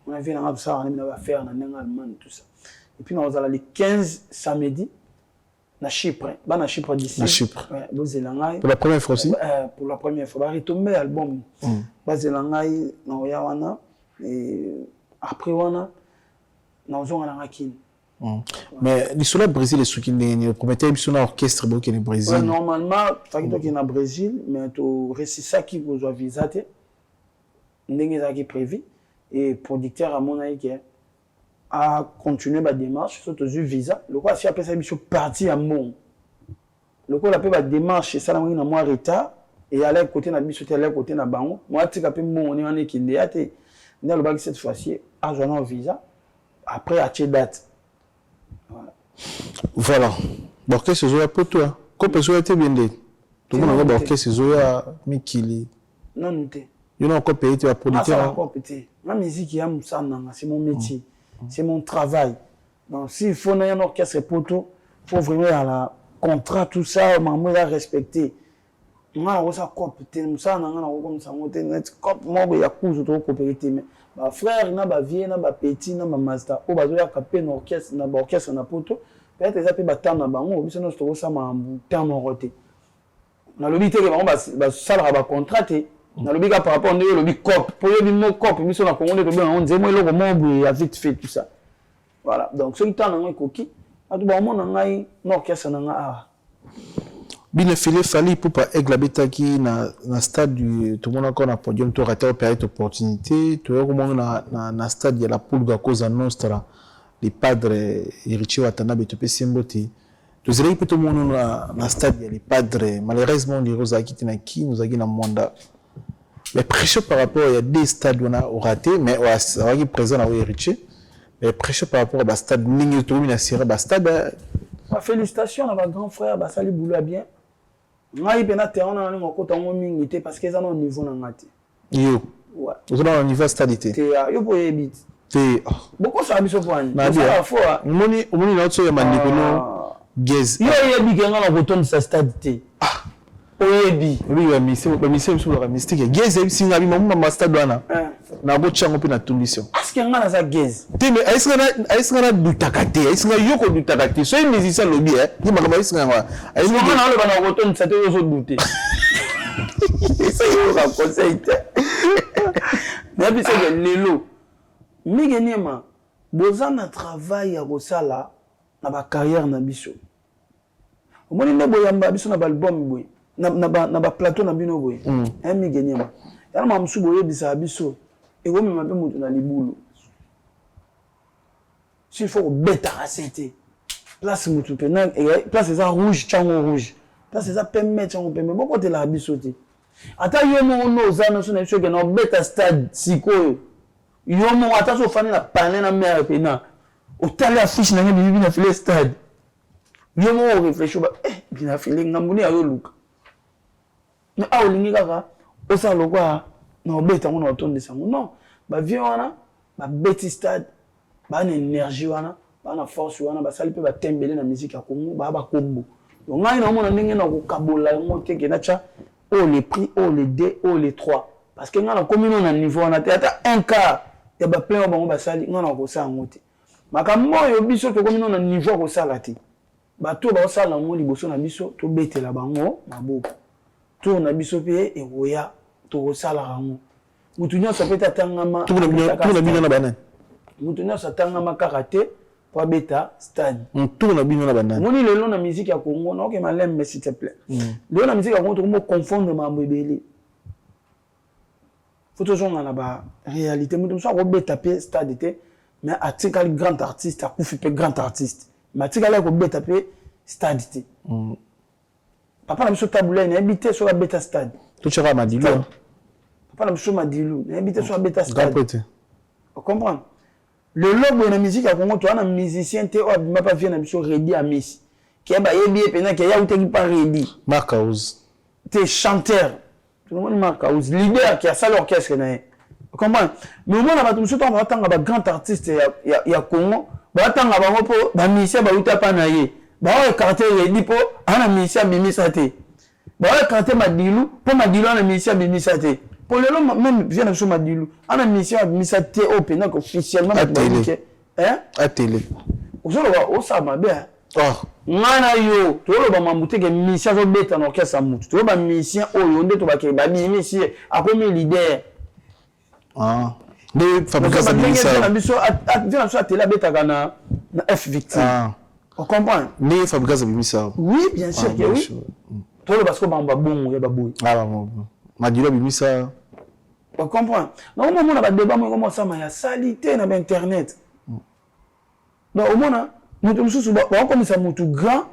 on a vu na ça on va faire na Allemagne tout ça et puis on va aller le 15 samedi na Chypre d'ici na Chypre ouais pour la première fois aussi pour la première fois va retomber album bazelangai na oyawana et après wana na ozonga na kin mais les sola Brésil les souki ne promettait biso na orchestre bo ke Brésil normalement fakito ke na Brésil mais to resisa ki ko zo visa te ndenge za ki prévu et producteur amona ke à continuer ma démarche surtout du visa le quoi si après ça biso parti à mon le quoi la pe ba démarche ça na moi retard et aller côté na biso te aller côté na bango moi tika pe mon on est kinde ate dans le bac cette fois-ci à joindre visa après à che date voilà donc qu'est-ce que je pour toi comme personne était bien dit tout le monde va qu'est-ce que je mikili non noté you know encore payer tu vas producteur ma musique ya musana c'est mon métier c'est mon travail. Donc, s'il faut un orchestre poto, il faut vraiment la contrat, tout ça, maman a respecté. Moi, on a compété, ça, on a comme ça, on a comme moi, il y a cause de coopérative. Ma frère, il y a ma vie, il y a ma petit, il y a ma master. Au bas, il y a un orchestre, il y a un orchestre, na poto. Peut-être que ça peut battre dans bango, mais sinon, c'est ça, ma terme roté. On a l'obité que on ça va contracter. On a l'obité par rapport à l'obité cop. Pour le mot cop, mais sur la Congo, on dit moi le roman, il a vite fait tout ça. Voilà. Donc, ce qui est en coquille, à tout moment, on a un orchestre, on a bien filé fallait pour pas églabeta qui na stade du tout le monde encore na podium to rater opérer opportunité to comment na stade ya la pulga cause nostra les padres héritiers watanabe to pesembote to zeli tout le monde na stade ya les padres malheureusement les rosa qui na qui nous a na Mwanda mais pression par rapport il y a des stades on a raté mais on a présent na héritier mais pression par rapport à stade ningi to mina sera stade félicitations à ma grand frère basali boulot bien. Ngai pena terrain na ngo ko tango mingi te parce que ça au niveau na ngati. Yo. Ouais. Vous dans niveau stadité. Te yo po ebit. Te beaucoup ça biso point. Na bien. Moni na tso ya mandiko no gez. Yo yebi kenga na koton sa stadité. Ah. Oyebi. Oui wa mission sur la mystique. Gez ebi singa bi mama stade wana. Na go chango pe na tumbiso. Est-ce que ngana za gez? Te mais est-ce que na dutakate? Est-ce que yoko dutakate? So musicien lobby ni makamba est-ce que ngana. Est-ce que ngana le bana koton sa te yo so douter. Ça y est, conseil. Mais puis c'est que l'élo. Migeniema, besoin de travail à Rosala, na ba carrière na biso. Au moins ne boyamba biso na ba album boy, na ba plateau na bino boy. Migeniema. Yana mamsu boye bisa biso. Et vous me m'appelez mutu na libulu. S'il faut bêta accepter. Place mutu pena, place ça rouge, chango rouge. Place ça pembe, chango pembe. Bon côté la biso te. Ata yo mo no zana so na biso ke na bêta stade sikoyo. Yo mo ata so fani na pané na mère pena. O tali affiche na ngi na file stade. Yo mo réfléchir ba bina file ngamuni ayo luka. Mais a olingi kaka o sa lokwa na bêta ngo na tonde sango. Non, ba vieux wana ba bêti stade. Ba na énergie wana, ba na force wana, ba sali pe ba tembele na musique ya Congo, ba kombo. Donc ngai na mona ndenge na ko kabola ngo te ke na cha o les prix, o les 2, o les 3 parce que ngai na commune na niveau na te ata un quart ya ba plein bango ba sali ngai na ko sa ngote. Makambo yo biso to commune na niveau ko sala te. Ba to ba sala ngo liboso na biso to betela bango maboko. To na biso pe e roya to ko sala ngo. Mutu nyonso pe tatangama. To na bino na banane. Mutu nyonso tatangama karate pour beta stade. Tout na bino na banane. Moni lelo na musique ya Congo na ok malem mais s'il te plaît. Lelo na musique ya Congo to mo confondre mambo ebele. Faut toujours na ba réalité mutu so ko beta pe stade te mais atikali grand artiste akufi pe grand artiste. Mais atikali ko beta pe stade te. Papa na biso tabula na habité sur la beta stade. To chera Madilu. Papa na biso Madilu na habité sur la beta stade. Vous comprenez? Le logo de la musique à Congo, tu as un musicien qui n'a pas fait une émission ready à Miss. Qui a bien pendant qu'il y a un qui pas ready. Marc House. Tu es chanteur. Tout le monde Marc House. Leader qui a ça l'orchestre. Vous comprenez? Mais au moins, on va attendre un grand artiste il y a Congo. On va attendre un musicien qui n'a pas naïe. On va écarter ready pour un musicien qui a été. On va écarter Madilu pour Madilu un musicien qui a été. Pour le long, même vient de Madilu. On a mis ça, au pénal officiellement à télé. Hein? À télé. Vous allez voir, ça m'a bien. Oh. Mana yo, tu vois le mamouté que mission va bête en orchestre à moutou. Tu vois, mission, oh, on dit, tu vas qu'il va bien, mission, à combien l'idée? Ah. Les fabricants de mission. Viens sur la télé, bête à F victime. Ah. On comprend? Les fabricants de mission. Oui, bien sûr que oui. Tu vois, parce que on va bon, il y a babou. Ah, bon. Madilu bimisa. On comprend. Donc au moment on a débat moi comment ça mais salité na internet. Donc au moment mutu mususu ba comme ça mutu grand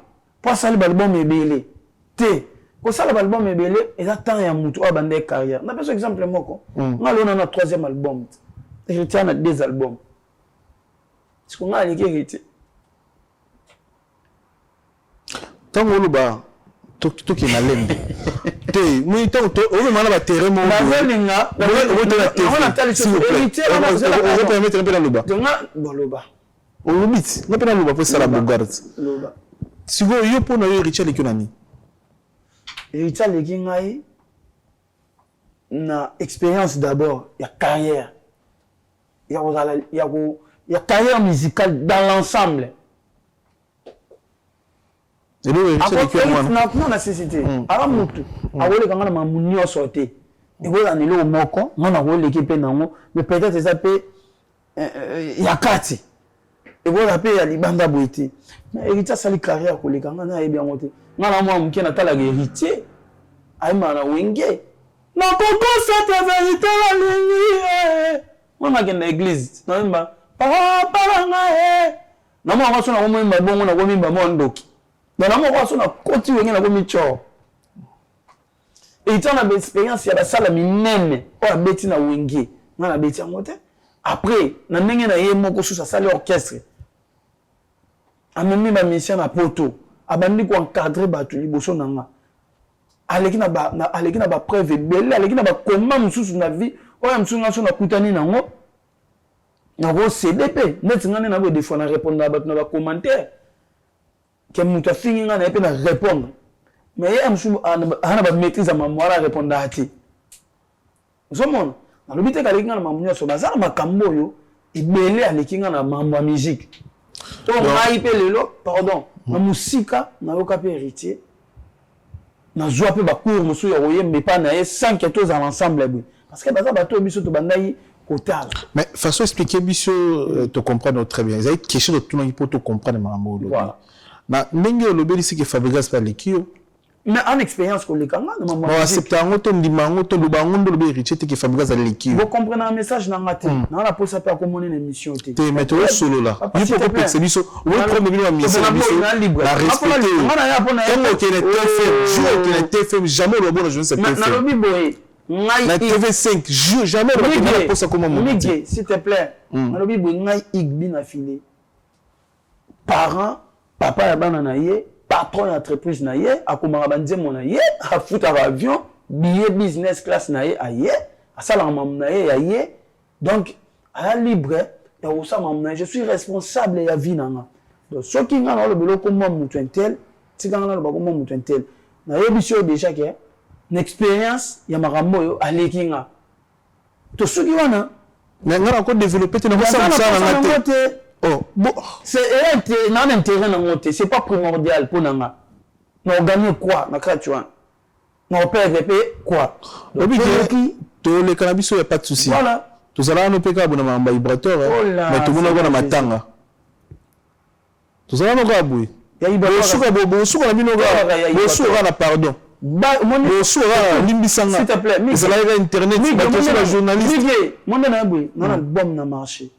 pas ça l'album ebele. Té. Ko ça l'album ebele et ça temps ya mutu a bande carrière. Na par exemple moko. Ngalo na notre troisième album. Je tiens à 2 albums. Ce qu'on a hérité. Tant que ba tout qui n'a l'ende. Té, moi tant que on me mala ba terrain mo. Na velinga, on a tali sur hérité, on va permettre un peu dans le bas. Donc bon le bas. On limite, on peut dans le bas pour ça la bogarde. Le bas. Si vous yo pour no héritier les kinani. Héritier les kinai na expérience d'abord, il y a carrière. Il y a carrière musicale dans l'ensemble. Et nous héritier non nécessité. Ara mutu. Awole kanga na mamunio sorté. Et voilà ni lo moko, ngana ko l'équipe nango, mais peut-être ça peut ya kati. Et voilà pe ya libanda boité. Mais héritier sali carrière ko le kanga na bien monté. Ngana mo mke na tala héritier. Ay mana wenge. Non koko cette vérité la ligne. Mama kenda église. Non ba. Papa nga na mo ngaso na mo mba bongo na ko mimba mo ndoki. Mais la mort on a continué na komi cho. Et il a une expérience il y a ça la minene o beti na wenge. Na beti ngote. Après na ndenge na ye moko sous ça l'orchestre. Amemi ba mission na poto. Abandi ko encadrer batu liboso nanga. Aleki na ba preuve belle, aleki na ba comment mususu na vie. O ya musunga so na kutani nango. Na ko CDP, net ngane na bo des fois na répondre à na ba commentaire. Que mutu fingi nga na pe na répondre mais ya msu ana ba maîtrise ma mémoire à répondre à ti zomon na lobite ka lekinga na mamunyo so bazana makambo yo ibele alekinga na mambo ya musique to ngai pe lelo pardon na musika na yoka pe héritier na joie pe ba cours musu ya oyembe pa na ye 5 etos à l'ensemble parce que baza bato biso to bandai kotal. Mais façon expliquer biso te comprendre très bien. Ils avaient quelque chose de tout le monde pour te comprendre mambo. Voilà. Na ndenge lobeli c'est que Fabregas pas l'équipe. Mais en expérience qu'on les kanga na maman. Bon accepter en auto ndimango to lubango lobeli richet que Fabregas a l'équipe. Vous comprenez un message na ngate. Na la posa pa comme une émission té. Te mettre solo là. Il faut que c'est biso. Oui prendre biso mission biso. La respecter. Comme que les TFM, jour que les TFM jamais le bon je ne sais pas. Na lobi boy. La TV5 jamais le posa comme mon. Miguel, s'il te plaît. Na lobi boy ngai igbi na filé. Parents, papa ya bana na ye. Patron d'entreprise na ye, akomara banzemo na ye, a foot avion, billet business class na ye, a ye, a sala mam na ye, a ye. Donc, à la libre, ya osa mam na ye, je suis responsable ya vie nanga. Donc, ce qui nga le belo comme moi mutuentel, tika nga le ba comme mutuentel. Na ye biso déjà que une expérience ya makambo yo aleki nga. To soki wana, mais nga ko développer te na ça nga te. Oh, bon. C'est un intérêt dans mon thé, c'est pas primordial pour nous. Nous gagnons quoi, na kratuan. Nous perdons quoi. Donc, tout le cannabis, il n'y a pas de souci. Voilà. Tout ça là, nous payons un vibrateur, mais tout le monde a un matanga. Tout ça là, nous avons un il y a eu des choses qui ont pardon. S'il te plaît, Internet, la journaliste. Mon marché.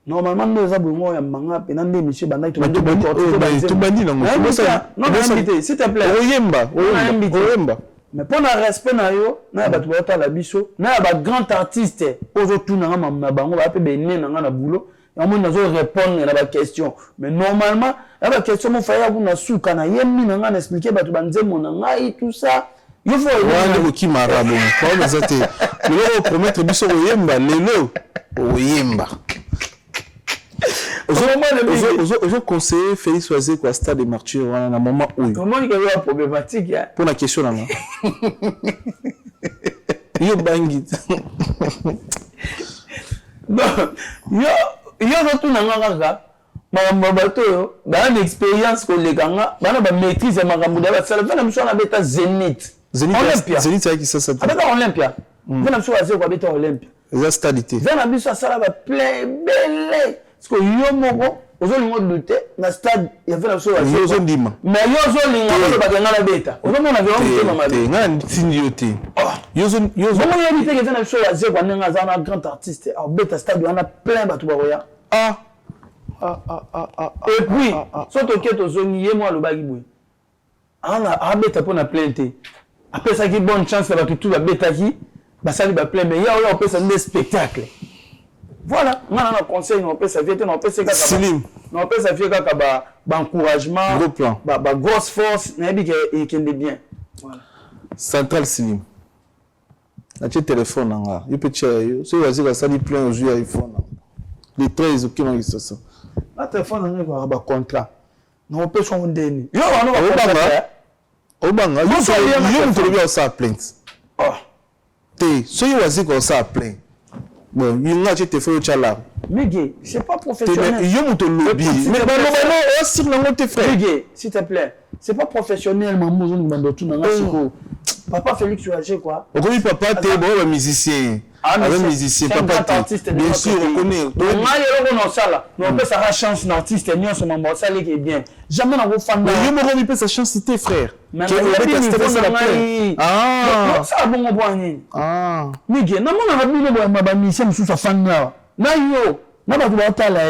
Normalement, nous avons un manga, et nous avons monsieur Bandai, tout le monde. S'il te plaît. Mais pour le respect, nous avons la biso, nous avons un grand artiste, aujourd'hui, nous avons un boulot, et nous avons répondre à la question. Mais normalement, la question, il faut que nous souk, nous avons expliqué, tout ça. Il faut que qui m'a rabon. Nous promettre biso oyemba, lelo, oyemba. Aux conseillers Félix Oisé quoi stade de martyrs à un moment où comment il y a une problématique pour la question là yo bangit non yo tout nanga ma bato yo ba une expérience ko le ganga ba na ba maîtrise makambo da ba sala fana mso na beta Zénith c'est qui ça avec Olympia vena mso Oisé quoi beta Olympia la stabilité vena biso sala ba plein belé parce que yo moko ozolingo lutte na stade ya fait la chose yo zondima mais yo zolinga ko ba ngana beta ozomona vyo mutema mabe ngana tindiote yo zo yo bite ke fait la chose azé kwa nga za na grand artiste a beta stade on a plein batu ba roya et puis soto keto zoni ye moi lo bagi boy ana beta pour na plainte après ça qui bonne chance ba tout ba beta qui ba sali ba plein mais ya on peut ça des spectacles. Voilà, on a un conseil, on peut s'affirmer, on peut s'affirmer, on peut s'affirmer encouragement, gros plan, grosse force, on a dit qu'il est bien. Voilà. Central Silim. La téléphone là, il peut tirer, c'est vas-y va salir plein au jeu iPhone. Les 13 qui ont ça. La téléphone on a un contrat. Non peut son dernier. Yo on a Obanga, yo te bien ça plainte. Oh. Te, soyez vas-y comme ça plainte. Bon, il a été fait au chala. Miguel, c'est pas professionnel. Il y a mon lobby. Mais non, sur le tes frères. Miguel, s'il te plaît, c'est pas professionnel, maman, on demande tout dans la papa Félix Oisé quoi. On connaît papa t'es bon musicien. Un musicien, papa artiste. Bien sûr, on connaît. Donc moi, il y a ça on peut sa chance d'artiste, ni on se membre ça qui est bien. Jamais on va fan. Mais il me remet sa chance tes frères. Mais ah, ça bon on boit ni. Ah. Miguel, non on a vu ma mission sous sa fan là. Na yo, na ba tu ta là.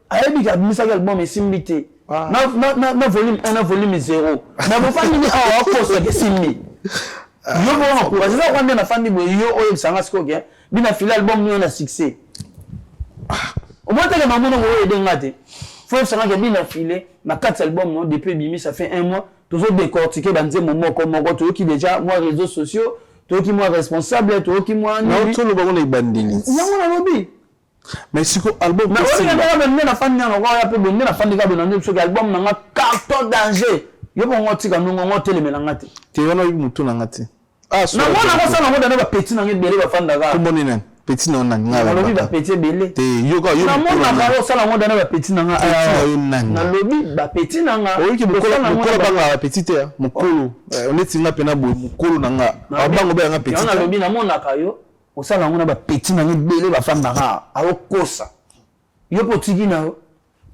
Ayebi ka misa album et simbité. Na volume 1 na volume 0. Na ba fan ni ah ko so ke simbi. Yo bon ko, c'est ça quand on a fan ni yo o sanga sko ke. Bina fil album ni on a succès. Au moins que maman no o de ngate. Faut sanga ke bina filé na 4 albums non depuis bimi ça fait 1 mois. Toujours décortiquer banze momo comme moi toi qui déjà moi réseaux sociaux, toi qui moi responsable, toi qui moi non tout le monde est bandini. Non on a lobby. Mais si ko album mais on a même na fan na on peut donner na fan de gabo na nso album na carton danger. Yo bon on tika no on telemela ngate. Te wana mutu na ngate. Ah so. Na wana ko sana mo na ba petit na ngebe ba fan daga. Ko moni nan. petit non na na lobby ba petit belé te yoka yo na mona ka osala ngo dana ba petit nanga na lobby ba petit nanga oyoki mokolo banga ba petit te mokolo on est tinga pena bo mokolo nanga abango ba nga petit na lobby na mona ka yo osala ngo na ba petit nanga belé ba fanda nga akosa yo potiki na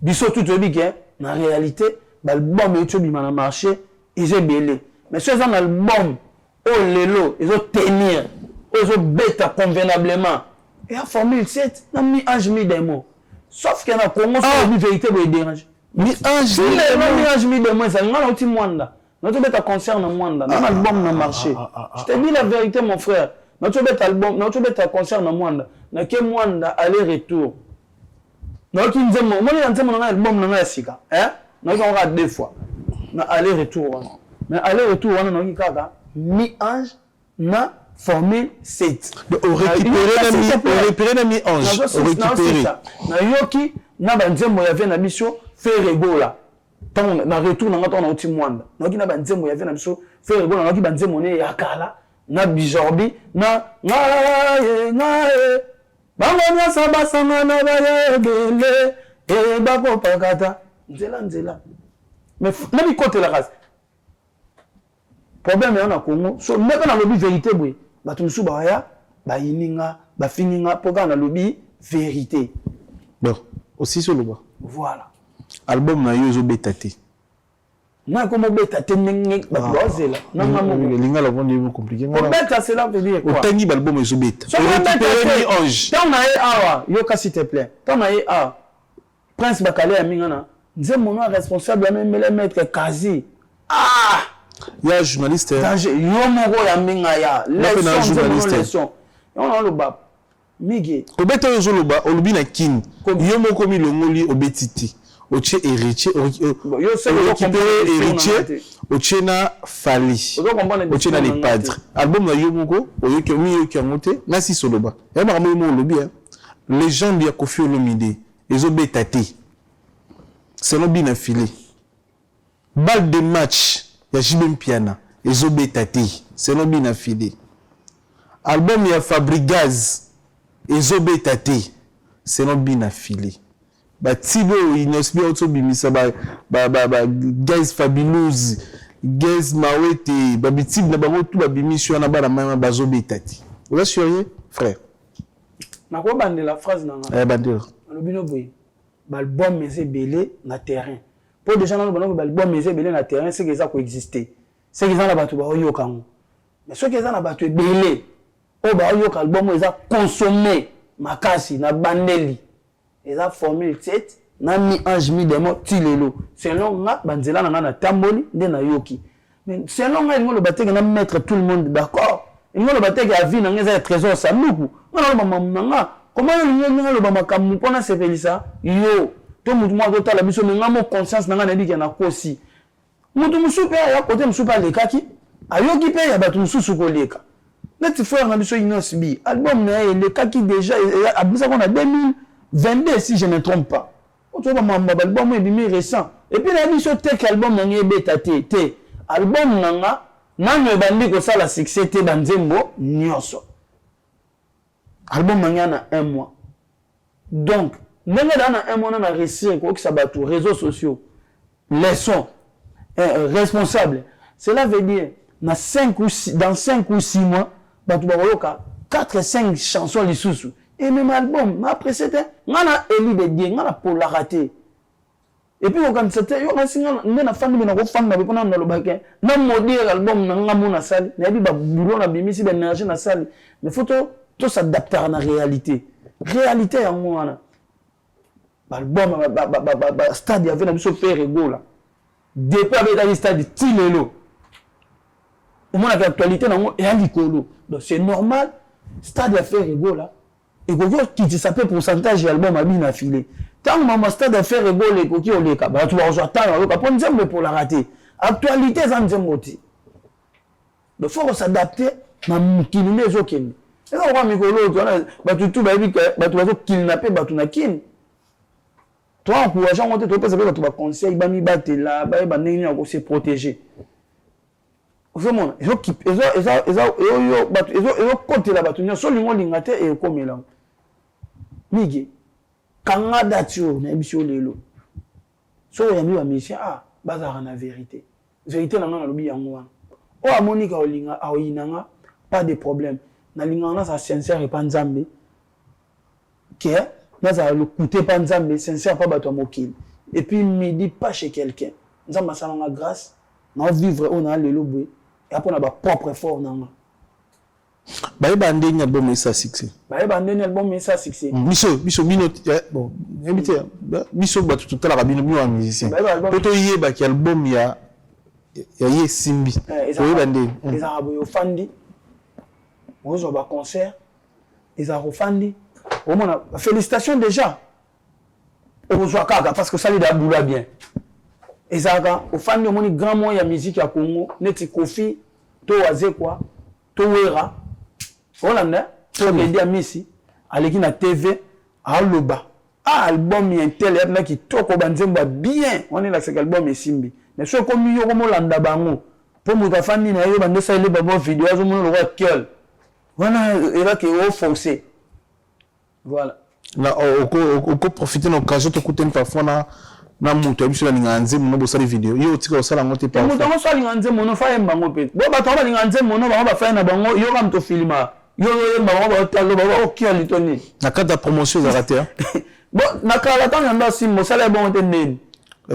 biso tout obike na réalité l'album est bien dans le marché ils ont belé mais ce un album oh lelo ils ont tenir ils ont bêta convenablement et à formule 7 n'a mis ange mis des mots sauf qu'il y a Congo c'est une vérité pour déranger mi ange mis des mots ça n'a pas mwanda notre bêta concerne mwanda dans l'album dans marché je te dis la vérité mon frère notre bêta album notre bêta concerne mwanda na ke mwanda aller retour notre nzemo moi les nzemo dans l'album dans la sika hein nous avons deux fois na aller retour mais aller retour on a kaka mi ange na formule 7 on récupérer na mi ange on récupérer na yoki na banzembo ya na biso faire regola tant na retour na ngata na uti mwanda na yoki na banzembo ya na biso faire regola na yoki banzembo ne ya kala na bijorbi na ngaye bango nyasa basanga na bayebele e bako pakata nzela mais na côté la race problème est en Congo so même dans lobby vérité boy batu musu ba ya ba yininga ba fininga poka na lobby vérité bon aussi sur le bas voilà album na yo zo betate na comme betate nenge ba bozela na ngamo linga la vendre compliqué ngala beta cela veut dire quoi otangi album zo beta récupérer ni ange tant na awa yo ka s'il te plaît tant na a Prince Bakale ya mingana nze mon responsable même les maître quasi ya journaliste yo moko ya minga ya leçon on a le bab migi obeta yo zo loba olubi na kin yo moko mi longoli obetiti oche héritier yo se récupérer héritier oche na fali oche na les padres album na yo moko oyoki mi yoki ngote na si soloba ya ba mo olobi légende ya Koffi Olomide ezobetati c'est non bien affilé balle de match ya Jibem Piana ezobetati c'est non bien affilé album ya Fabrigaz ezobetati c'est non bien affilé ba tibo inosbi auto bimisa ba guys fabulous guys mawete ba bitib na bango tout ba bimisio na ba na mama bazobetati vous assurez frère na ko bandela phrase na bandela le bino boy l'album mais belé na terrain pour des gens dans l'album mais belé na terrain c'est que ça coexister c'est que ça na batu ba oyoka mais ce que ça na batu belé o ba oyoka album eza consommer makasi na bandeli eza formule 7 na mi ange mi demo tilelo selon nga banzela na tamboli nde na yoki mais selon nga ngolo bateke na mettre tout le monde d'accord ngolo bateke a vie na ngeza trésor saluku ngolo mama nga comment le bama kamu pona sepelisa yo to mutu mwa to tala biso menga mo conscience nanga na diki na kosi mutu musupe ya côté musupa lekaki ayoki pe ya batu mususu ko leka neti frère na biso Inos B album na lekaki déjà abisa qu'on a 2022 si je ne me trompe pas on trouve ma album est bien récent et puis na biso tek album na ngebe te album nanga nanga bandi ko sala succès te banzembo nyoso album mangana 1 mois donc même dans 1 mois on a réussi quoi que ça bat tout réseaux sociaux leçons responsables cela veut dire dans 5 ou 6 mois batu ba 4 5 chansons les sous et même album mais après c'était ngana eli de die ngana pour la rater et puis quand c'était yo ngasinga ngana fan bina ko fan na be pona na lobake na modire album na ngamu na sali na bi ba bureau na bimisi ba énergie na sali mais photo tout s'adapter à la réalité ya mwana album stade ya vena biso pe regola depuis avec la stade tilelo au moins l'actualité nango et likolo donc c'est normal stade ya fait regola et ko qui s'appelle pourcentage album a bien affilé tant maman stade a fait regola ko ki oleka ba tu vas attendre ba pour nzembo pour la rater actualité za nzembo ti il faut s'adapter na mukini lezo kende. Et là, on va mikolo, tu vas dire que tu vas kidnapper, tu vas kidnapper. Toi, encourageant, tu vas conseiller, tu vas se protéger. ozomona ezokotela bato nyonso olingo olinga te ekomela mige kanga dati oyo nayebi yo lelo so oyambi bamisien bazalaka na vérité na nga nalobi yango wana oyo amonika aoyinanga pas de problème nalingaka nazala sincère epa nzambe ke nazala lokute pa nzambe sincère pa bato ya mokili et puis midi pas chez quelqu'un nzambe asalanga grâce naovivre oyo naa lelo boye et apona bapropre effort nanga bayeba ndenge album esa succès biso bino bon ebite biso bato totalaka bino bino ba musicien po toyebaki album ya ye simbi oyeba ndenge ezalaka boye ofandi ozwa baconcert ezalaka ofandi omona félicitations déjà ozwa kaka parce que osali abula bien ezalaka ofandi omoni grand moyen ya musique ya Congo neti Kofi to Wazekwa to Wera olanda to Medi Amisi aleki na TV aloba album ya tel ya ki toko banzemba bien on est là c'est album esimbi mais so comme yo comme olanda bango po moto afandi na yo bando sa ile babo vidéo azo mona le roi Kiel voilà et là que au forcé voilà na oko profiter de l'occasion to kuten parfois na mutu abiso la ninganze mono bosali vidéo yo tika osala ngote pa mutu ngo sali nganze mono fa yemba ngo pe bo bato ba ninganze mono ba fa na bango yo kam to filma yo yemba ngo ba talo ba okia litoni na cadre de promotion za raté bon na kala tanga ndo simo sala bon te nene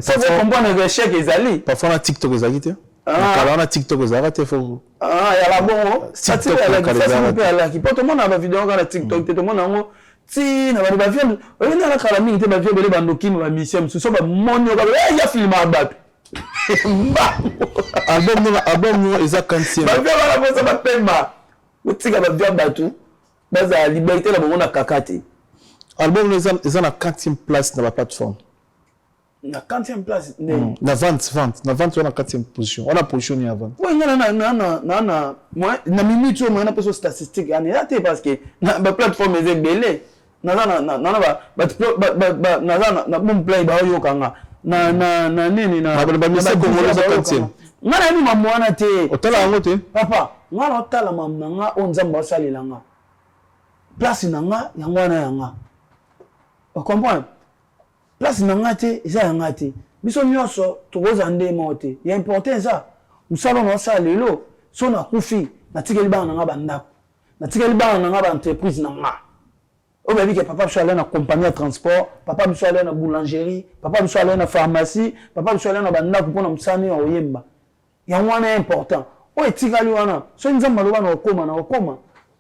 ça veut comprendre que chèque ezali parfois na TikTok ezali te na kala na TikTok ezali te fo ya la bon ça tu la ça peut aller qui porte mon ba vidéo na TikTok te mon ngo ti na ba viande on est na kala mingi te ba viande ba ndoki ba mission so ba monyo ba ya filma ba album no eza kantie ba viande ba ba pemba utika ba viande batu baza liberté la bongo na kakati album no eza na 4e place na la plateforme na 4e place na vente na 4e position on a position ni avant oui na moi na minute moi na peso statistique ani là parce que na ba plateforme est belé na bon play ba yo kanga na nini na ba musique congolaise 4e ngana ni mamwana te otala ngo te papa ngana otala mamna nga onzamba osalelanga place na nga yangwana yanga o comprendre place na nga te eza yanga te biso nyonso tokoza ndemo te ya important ça musalo na osala lelo so na kufi natikeli bana nga bandako natikeli bana nga ba entreprise na nga o babi ke papa biso ala na compagnie de transport papa biso ala na boulangerie papa biso ala na pharmacie papa biso ala na bandako pona musani ya oyemba yango wana important o etikali wana so nzamba loba na okoma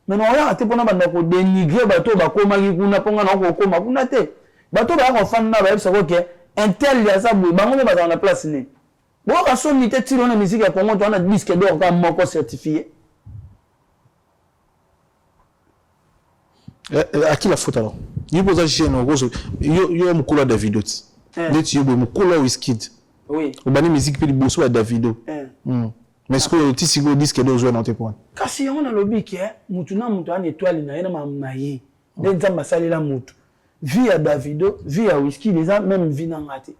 mais na oya te pona bandako dénigrer bato bakoma ki kuna ponga na okoma kuna te bato ba ko fanda ba yebisa ko ke intel ya sabu bango ba na place ni bo ka so ni te tiro na musique ya Congo to na disque d'or ka moko certifié à qui la faute alors il pose à chier no gozo yo mukula Davido neti yo mukula Wizkid oui obani musique pe liboso ya Davido mais ce que tu sigo disque d'or zo na te point kasi on a lobi ke mutu na mutu an étoile na yena mamna ye de nzamba salela mutu vie à Davido vie à Wizkid les a même vie na ngate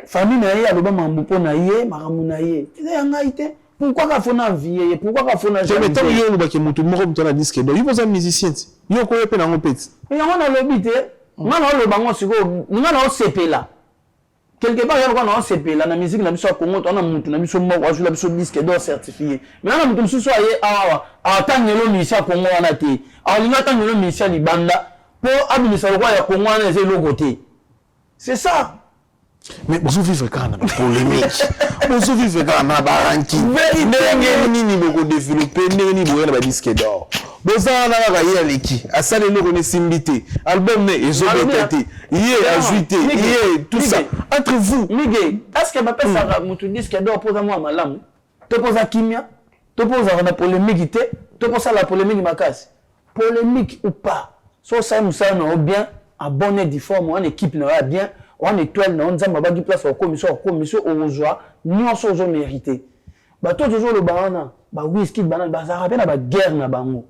famille na ye aloba mambu po na ye maramu na ye eza yanga ite pourquoi ka fona vie pourquoi ka fona je me temps yo lobaki mutu moko mutu na disque d'or yo posa musicien yo ko yepe na ngopeti yango na lobi te ngana oloba ngo siko ngana osepela quelque part yako na osepela na musique na biso ya Congo to na mutu na biso moko ajula biso disque d'or certifié mais na mutu mususu aye awa atangelo misi ya Congo wana te alinga tangelo misi ya libanda po abimisa lokwa ya Congo wana eze lokote c'est ça. Mais vous vivez quand même polémique. Vous vivez quand même baranki. Ndenge nini boko développer ndenge nini boyana ba disque d'or. Boza na ba ya leki. Asale no kone simbité. Album ne ezobetete. Yé ajuité, yé tout ça. Entre vous, Miguel, est-ce que ba pesa mutu disque d'or poza moi malamu? To poza kimia? To poza na polémique té? To poza la polémique makasi? Polémique ou pas? So ça musa no bien, abonné di forme en équipe na bien. On étoile na nzamba ba gi place au commission ozwa nyonso ozo mérité bato toujours le banana ba Wizkid banana ba zara na ba guerre na bango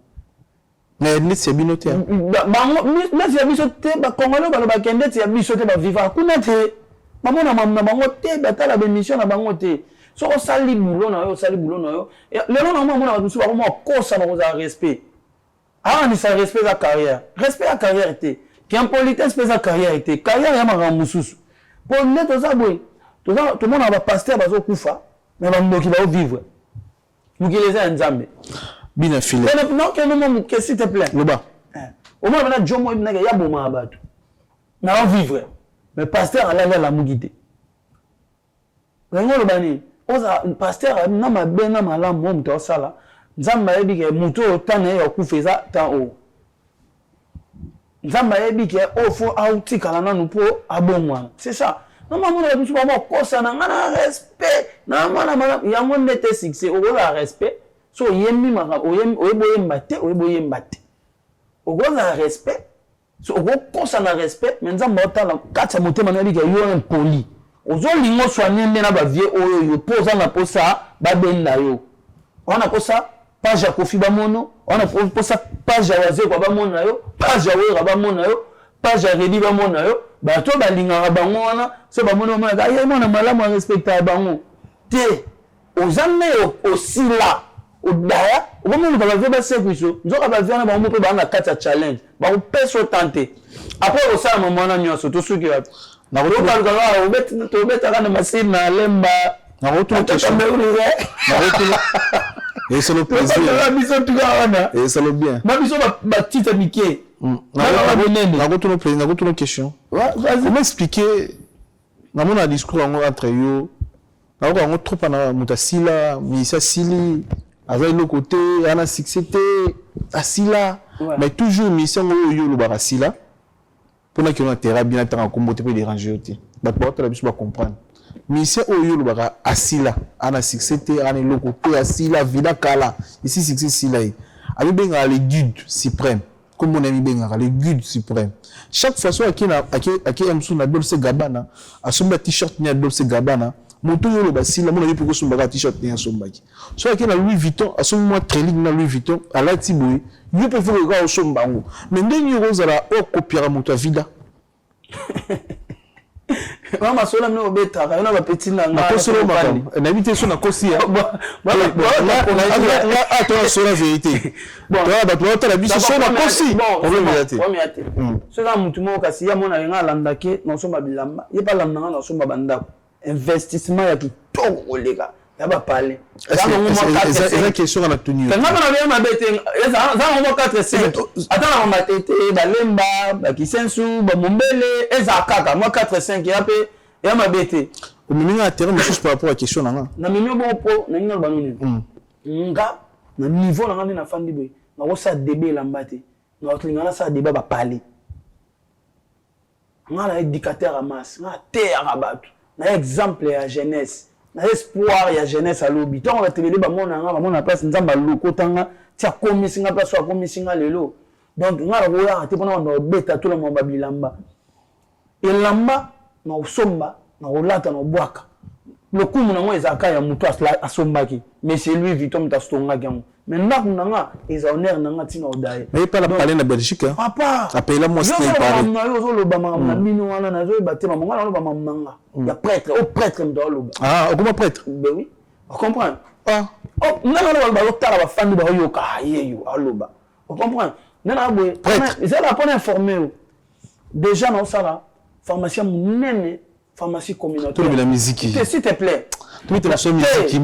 mais ni c'est binote bango mais c'est bisote ba congolais ba kende c'est bisote ba vivre kuna te mamona mamna bango te batala ba mission na bango te so on sali boulot na yo le long na mona ba vraiment ko ça na za respect ah ni ça respect la carrière était qui en politesse pesa carrière était carrière ya mara mususu pour ne to za boy tout le monde va pasteur bazo kufa mais ba ndoki ba vivre mukileza nzambe bina filé non que non que s'il te plaît loba au moins maintenant jomo ibna ya boma abatu na vivre mais pasteur ala la mugite ngolo bani oza pasteur na mabe na malamu mo mto sala nzamba yebi ke muto otane ya kufeza ta o nzamba yebi ke ofo autikala na nupo abongwana c'est ça na mamu na biso ba kosa na ngana respect na mana ya ngonde te succès o la respect so yemi maka oyeboye mbate ogoza respect so ogokosa na respect mais nzamba otala katsa motema na yebi ke yo impoli ozolingo soignende na bavie oyo yo poza na posa babenda yo wana posa page ya kofi bamono wana posa page ya waze kwa bamona yo page ya wera bamona yo page ya redi bamona yo bato balingaka bango wana so bamona mona aye mona malamu respecta bango te ozanne osila odaya obomona bavie basekwiso nzoka bavie na bango mpe banga kati ya challenge bakopeso tante après osala mamona nyonso tosuki wapi na roba tobetaka na masine na lemba na retour question et c'est le plaisir et c'est le bien ma biso ba tite miké na retour plaisir na retour question comment expliquer na mon discours entre yo na ko trop na mutasila misa sili avec le côté ana succès asila mais toujours mission yo lo barasila pour na kino terrain bien tant combo te peut déranger aussi ba porte la biso ba comprendre mission oyo lo baka asila ana succès ana le côté asila vida kala ici succès sila abi benga le guide suprême comme mon ami benga le guide suprême chaque fois so akina aki amsu na Dolce Gabbana asomba t-shirt ni Dolce Gabbana moto yo lo basila mona yepo ko somba t-shirt ni asombaki so akina Louis Vuitton asomba trailing na Louis Vuitton ala tiboy yo peut faire ga osomba ngo mais ndeni yo zala o copiera moto vida mama sola mno obeta kana ba petit na nga solo maka na vite so na kosi ya attends sur la vérité bon ba toi la biso so na kosi on veut miate so na mutu mo kasi ya mona nga landake no so bilamba ye pa landa nga no so banda investissement ya kitoko koleka ya ba pale eza question na tuni nga na bien mabete za ngo 4-5 atana ngo matete balemba ba kisensu ba mombele eza kaka moi 4-5 ya pe ya mabete o mimi a terrain monsieur par rapport à question na nga na mimi bon po na ngina ba nini nga na niveau na ngani na fandi boy na ko sa debe lambate na otlinga na sa deba ba pale nga na éducateur à masse nga terre abatu na exemple ya jeunesse na espoir ya jeunesse à lobby tant on va télé ba mona place nzamba loko tanga tia komisinga place wa komisinga lelo donc ngara ko ya te pona na beta tout le monde babilamba elamba na usomba na olata na bwaka le kumu na ngo ezaka ya mutu asombaki mais c'est lui Vuitton tastonga gango mais na kunanga eza honneur nanga tina odaye mais pas la parler na Belgique hein papa appelle moi c'est parler na yo zo loba na mino wana na zo batema manga loba mamanga ya prêtre au prêtre ndo loba ah comment prêtre ben oui on comprend ah oh nana loba ba tala ba fandi ba yoka yeyo aloba on comprend nana boy c'est la bonne informer déjà na sala pharmacien munene pharmacie communautaire pour la musique s'il te plaît tu la musique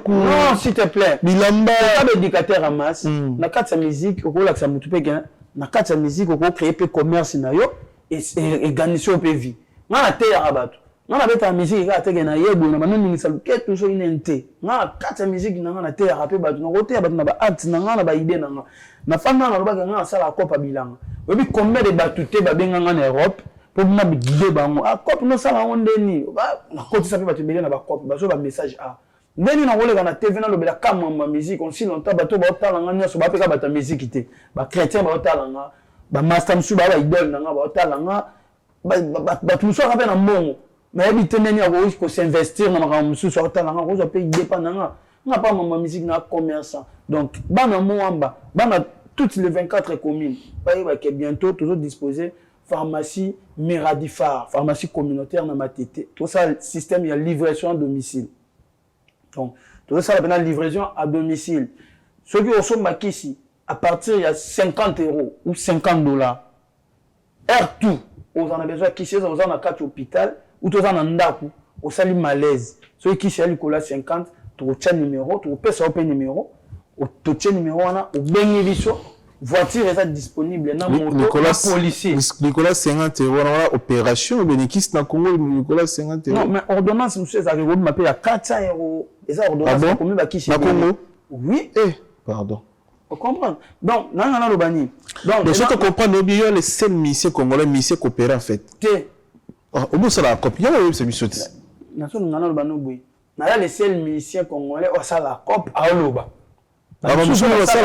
non s'il te plaît bilamba pas d'éducateur à masse na kati ya musique oko la mutu pe na kati ya musique oko créer pe commerce na yo et gagner sur pe vie na te ya bato na beta musique ka te na yebo na manoni ni salu ke toujours inente na kati ya musique na te ya pe bato na kote ya bato na ba art na ba idée na fanda na lobaka na sala kopa bilanga obi combien de batute ba benga na Europe pour na guider bango a cop no sala ondeni na koti sa pe bato bele na ba cop ba so ba message a ndeni na kolega na TV na lobela kama ma musique on si longtemps bato ba otala nga nyoso ba peka bata musique te ba chrétien ba otala nga ba master msu ba idole na nga ba otala nga ba tout ça rappelle na mbongo mais habite ndeni ya ko s'investir na makambo msu so otala nga ko so pe dépend nga pas ma musique na commerçant donc bana moamba bana toutes les 24 communes ba que bientôt toujours disposer pharmacie Miradifar, pharmacie communautaire na matete. Tout ça système il y a livraison à domicile. Donc, tout ça, la livraison à domicile. Ceux qui sont maqués ici, à partir de 50 € ou $50, air tout, vous en avez besoin qui c'est, vous en avez 4 hôpital, ou vous en avez un ndaku, au sali malaise. Ceux qui sont à 50, tu as un numéro, tu as un numéro, tu as un numéro, au bénéficio, voiture est disponible dans mon policier. Nicolas 50 €, on a opération, le bénéfice dans Congo, Nicolas 50 €. Non, mais ordonnance, monsieur, ça arrive, m'appelle à 400 €. Et ça, ordonnance, c'est combien qui c'est Congo? Oui. Pardon. Vous comprenez? Donc, non, le bani. Donc, ce que comprendre, il y a les seuls missions congolais, missions coopérées en fait. Au bout, ça la copie, c'est mission. Il y a les seuls miliciens congolais, ça la copie à Oloba. Ah, je suis là, ça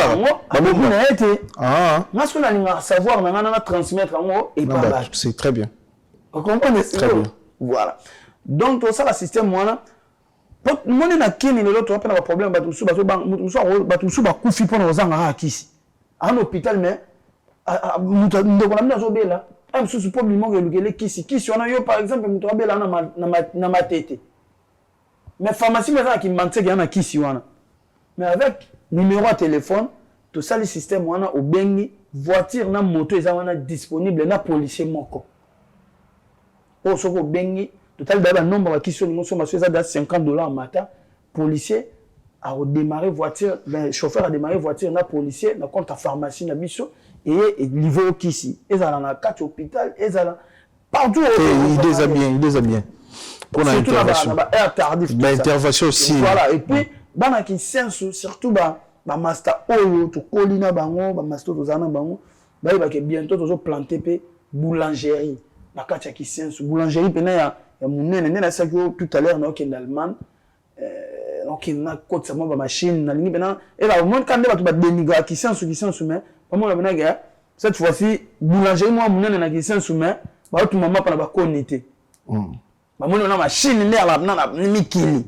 là. Savoir, maintenant, transmettre en haut et pas c'est très bien. Vous comprenez? Très bien. Voilà. Donc, tout ça, le système, moi, mon na kini lelo to apena ba problème ba tusu ba kufi pona ozanga ha kisi en hôpital mais ndeko na mna zo bela am susu problème mo gelukele kisi on a yo par exemple muto abela na matete mais pharmacie mais qui manque na kisi wana mais avec numéro de téléphone tout ça le système wana au bengi voiture na moto eza wana disponible na policier moko o soko bengi total d'abord nombre de questions nous sommes à 50 $ en matin policier a redémarré voiture ben chauffeur a démarré voiture na policier na compte à pharmacie na biso et livré au kisi et ça dans 4 hôpital et ça partout il déshabille pour l'intervention intervention aussi voilà et puis bana ki sensu surtout ba master oyo to kolina bango ba master to zana bango ba ke bientôt to planter pe boulangerie na katia ki sensu boulangerie pena ya munene nena ça que tout à l'heure en Allemagne donc il na côté ça ma machine na lingi pena et là au monde quand ba to ba dénigrer qui sensu mais comment la bena ga cette fois-ci boulangerie moi munene na ki sensu mais ba tout maman pa na ba connecté ba mon na machine ne ala na mikili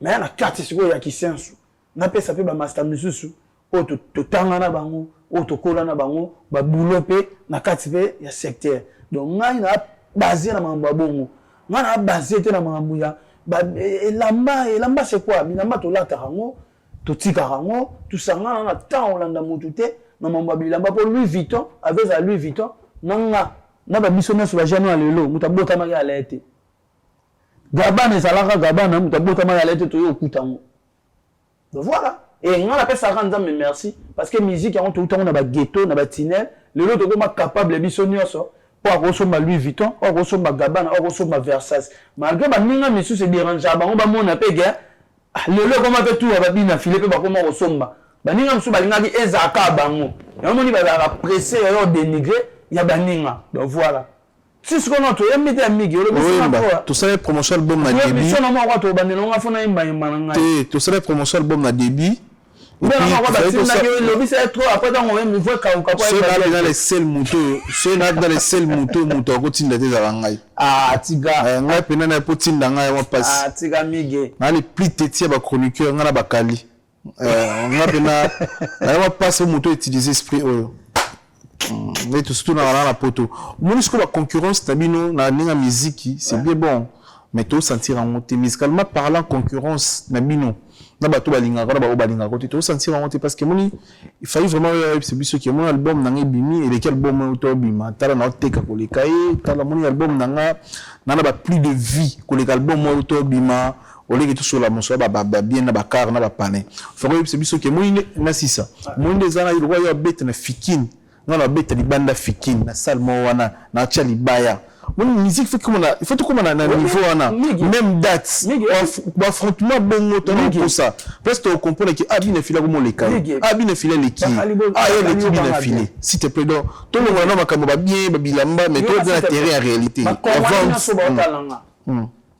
mais na carte siko ya ki sensu na pesa pe ba master misusu o to tanga na bango o to kola na bango ba boulot pe na carte pe ya secteur donc ngai na basé na mambo bongo ngana basé te na mambo ya elamba c'est quoi bilamba to lata rango to tika rango tout ça ngana na temps olanda mutu te na mambo bilamba pour Louis Vuitton avec à Louis Vuitton nanga na ba biso na sur la january lelo mutabota maki alete gabana ezalaka gabana mutabota maki alete to yo kutango donc voilà et ngana pesa randa mais merci parce que musique on tout temps na ba ghetto na ba tinel lelo to koma capable biso nyonso pour recevoir Louis Vuitton, pour recevoir Gabbana, pour recevoir Versace. Malgré que ninga monsieur se dérange, on va mon appel gars. Le comment fait tout va bien filer pe ba comment recevoir. Ba ninga monsieur ba ninga ki ezaka bango. Et on dit ba pressé et dénigrer, il y a ba ninga. Donc voilà. Si ce qu'on a tout mettre amigi, tout ça les promotion album na début. Mission na moi to ba ninga fona imba imanga. Tout ça les promotion album na début. Mais on va pas le vice est trop après on va me voir quand c'est dans les seuls motos c'est dans les seuls motos kotinda te za ngai tiga ngai pena na potinda ngai wa passe tiga mige na les plus tétier ba chroniqueur ngana bakali ngai pena na wa passe moto utiliser esprit oyo mais tout surtout na la poto mon ce que la concurrence tabino na ninga musique c'est bien bon mais tout sentir en monter musicalement parlant concurrence na bino na bato balinga kana ba balinga côté to sentir en monter parce que moni il fallait vraiment c'est biso qui mon album na ngebimi et lequel album to bima tala na teka ko le kai tala moni album nanga na ba plus de vie ko le album to bima au lieu que tout sur la monso ba bien na ba car na ba pané faut que c'est biso qui moni na sisa moni des ana il roya bet na fikin na bet li banda fikin na salmo wana na chali baya mon musique fait comme il faut tout comme on a niveau wana même date affrontement bon ton pour ça parce que on comprend que abine fila comme les cas abine fila les qui il y a les qui bien filé s'il te plaît donc tout le monde na makambo ba bien ba bilamba mais tout dans terrain en réalité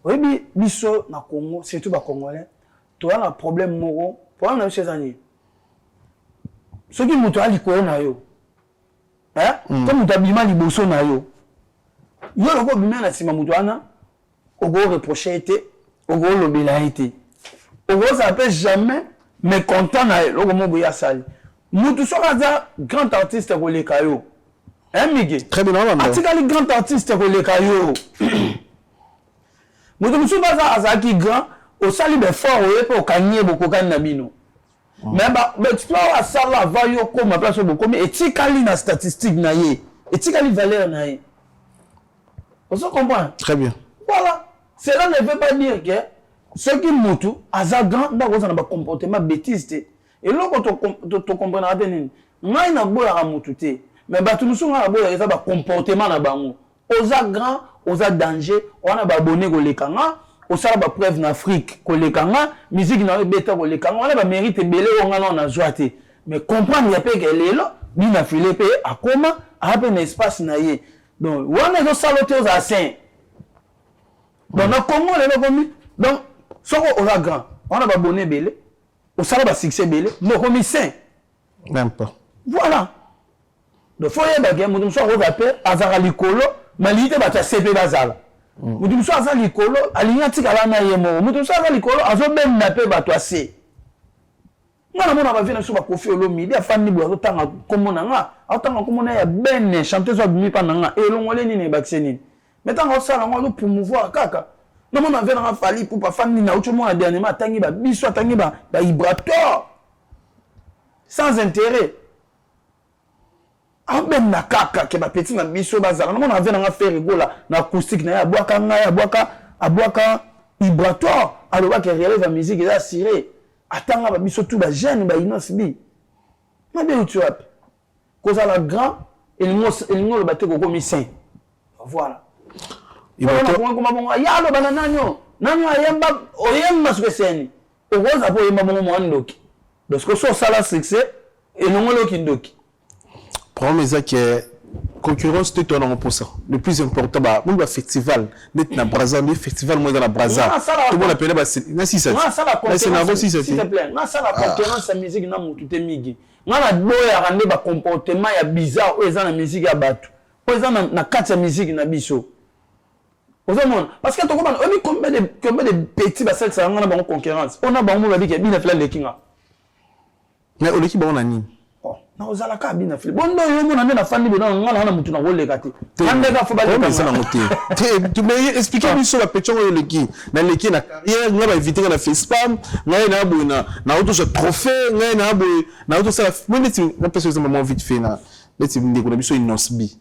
oui biso na Congo surtout ba congolais tu as un problème moro pour na chez ani ce qui muto ali ko na yo comme mutabima liboso na yo yo loko bimé na sima mutu wana ogo reprocher été ogo lobela été ogo ça peut jamais mécontent na loko mo boya sali mutu soka za grand artiste ko le kayo migi très bien maman atika les grand artiste ko le kayo mutu musu baza azaki grand au sali be fort au kanye boko kan na bino mais ba explorer ça là va yo comme ma place boko mais etikali na statistique na ye etikali valeur na ye on se comprend Très bien. voilà cela ne veut pas dire que ce qui mutu azagan na ko na ba comportement bêtise te et loko to comprendre ate nini ngai na boya mutu te mais ba tu musu na boya eza ba comportement na bango oza grand oza danger on a ba abonné ko lekanga au sala ba preuve na Afrique ko lekanga musique na beta ko lekanga on a ba mérite belé on na joate mais comprendre ya pe que lelo ni na filé pe akoma a pe na espace na ye donc on est au saloté aux assains donc na Congo lelo komi donc soko oza grand on a ba abonné belé au sala ba succès belé no komi sain Même pas. voilà donc faut y ba game mutum so ko zape azara likolo malite ba ta CP bazala mutum so azali likolo alinya tikala na yemo mutum so azali likolo azobem na pe ba to ase ngana mona ba vina so ba kofi olo midi afandi bo azotanga komona nga atanga komona ya bene chanteuse wa bimi pa nanga elongole nini ba ksenini metanga osala ngo promouvoir kaka na mona vena nga fali pour pa fandi na ucho mona dernièrement atangi ba biso atangi ba vibrateur sans intérêt ben na kaka ke ba petit na biso bazala na mona vena nga faire gola na acoustique na ya abwaka nga ya abwaka vibratoire aloba ke relève la musique eza siré atanga ba biso tout ba jeune ba innocent bi ma be tu ap koza la grand elingo le batte ko komi saint voilà il va ko bongo ya lo bana nanyo ayemba oyemba sukeseni okoza po yemba bongo mwandoki parce que so sala succès elongo lo kindoki Problème est que concurrence te tourne pour ça. Le plus important, bah, nous le festival, net na Brazza, le festival moi dans la Brazza. Tout le monde appelle bah c'est na si ça. Na ça la concurrence s'il te plaît. Na ça la concurrence la musique na mutu te migi. Na la boya rande ba comportement ya bizarre eza na musique ya batu. Eza na kati ya musique na biso. Ozomona parce que to comprendre combien de petits basel ça ngana ba concurrence. On a ba mo ba bi ke bi na fela lekinga. Mais au l'équipe on a ni. Na ozala ka bina fili bondo yo mona na fandi be na ngala na mutu na koleka te ande ka fo ba le ça na moté tu me expliquer biso la pecho yo leki na carrière nga ba éviter na face spam nga na bo na auto ce trophée nga na auto ça moi na personne moment vite fait na leti ndeko na biso inosbi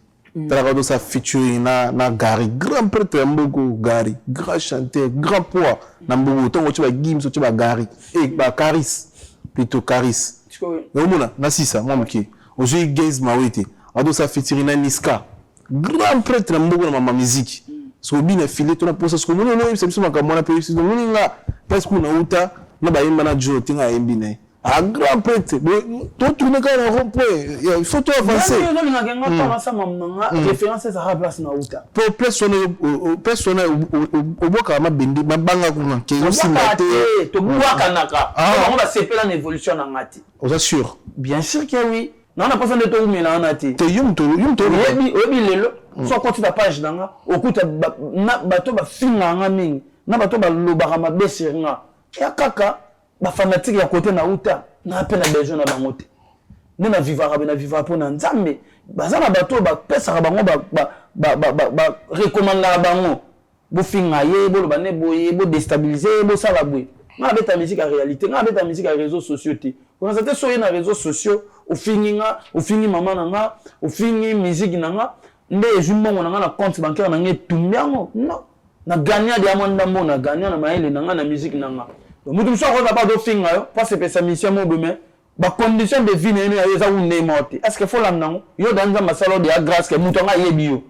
tala auto ça featuring na Gary grand prêtre Mbogo Gary grand chanteur grand poids na Mbogo tongo tu ba Gims tu ba Gary et ba Caris plutôt Caris Omona na sisa moi mki oje gaze mawete ado sa fitiri na Niska grand prêtre na Mbogo na ma musique so bina filé to na posa so mono no imse bisoma kamona pe so mono nga parce que na uta na ba yimba na jo tinga yimbi ne a grand prêtre to tourner ka na rond-point il faut to avancer non nga nga pas ça mamanga référence ça ha place na uta pour personne au boka ma bendi mabanga kuna ke yo simate to buaka naka on va sepela na évolution na ngati on assure bien sûr que oui non na pas de to umela na ti te yum to obi lelo so ko ta page nanga okuta na bato ba finga nga mingi na bato ba lobaka mabesi nga ya kaka ba fanatique ya côté na uta na appel na besoin na bango te na vivra pour na nzambe bazana bato ba pesa bango ba recommander bango bo finga ye bo loba ne boye bo déstabiliser bo sala boye na beta musique en réalité na beta musique en réseaux sociaux te on a été sur les réseaux sociaux au fingi maman nanga au fingi musique nanga nde ejumbongo nanga na compte bancaire nanga etumbiango non na gagner de amanda mo na gagner na maile nanga na musique nanga donc mutu so ko ba do finga yo parce que sa mission mo be ba condition de vie na yo za unne morte est-ce que faut la nango yo danza masalo de grâce que mutu nga yebi yo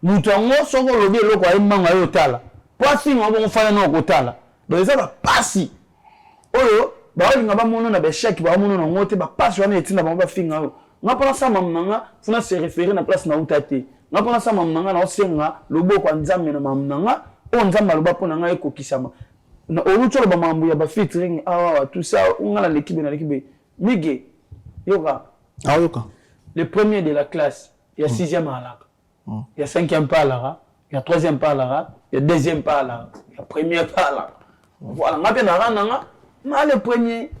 mutu ngo so ko lobi eloko ay manga yo tala pasi ngo bo fanya no ko tala donc eza ba pasi oyo ba olinga ba mono na be chèque ba mono na ngote ba pasi wana etinda ba ba finga yo nga pona sa mamanga funa se référer na place na utate nga pona sa mamanga na osenga loboko nzambe na mamanga o nzambe aloba pona nga ekokisama na olucholo ba mambu ya ba featuring awa tout ça on a l'équipe mige yoka le premier de la classe il y a 6e à la il y a 5e pas là il y a 3e pas là il y a 2e pas là il y a 1er pas là voilà nga pena ranga na le premier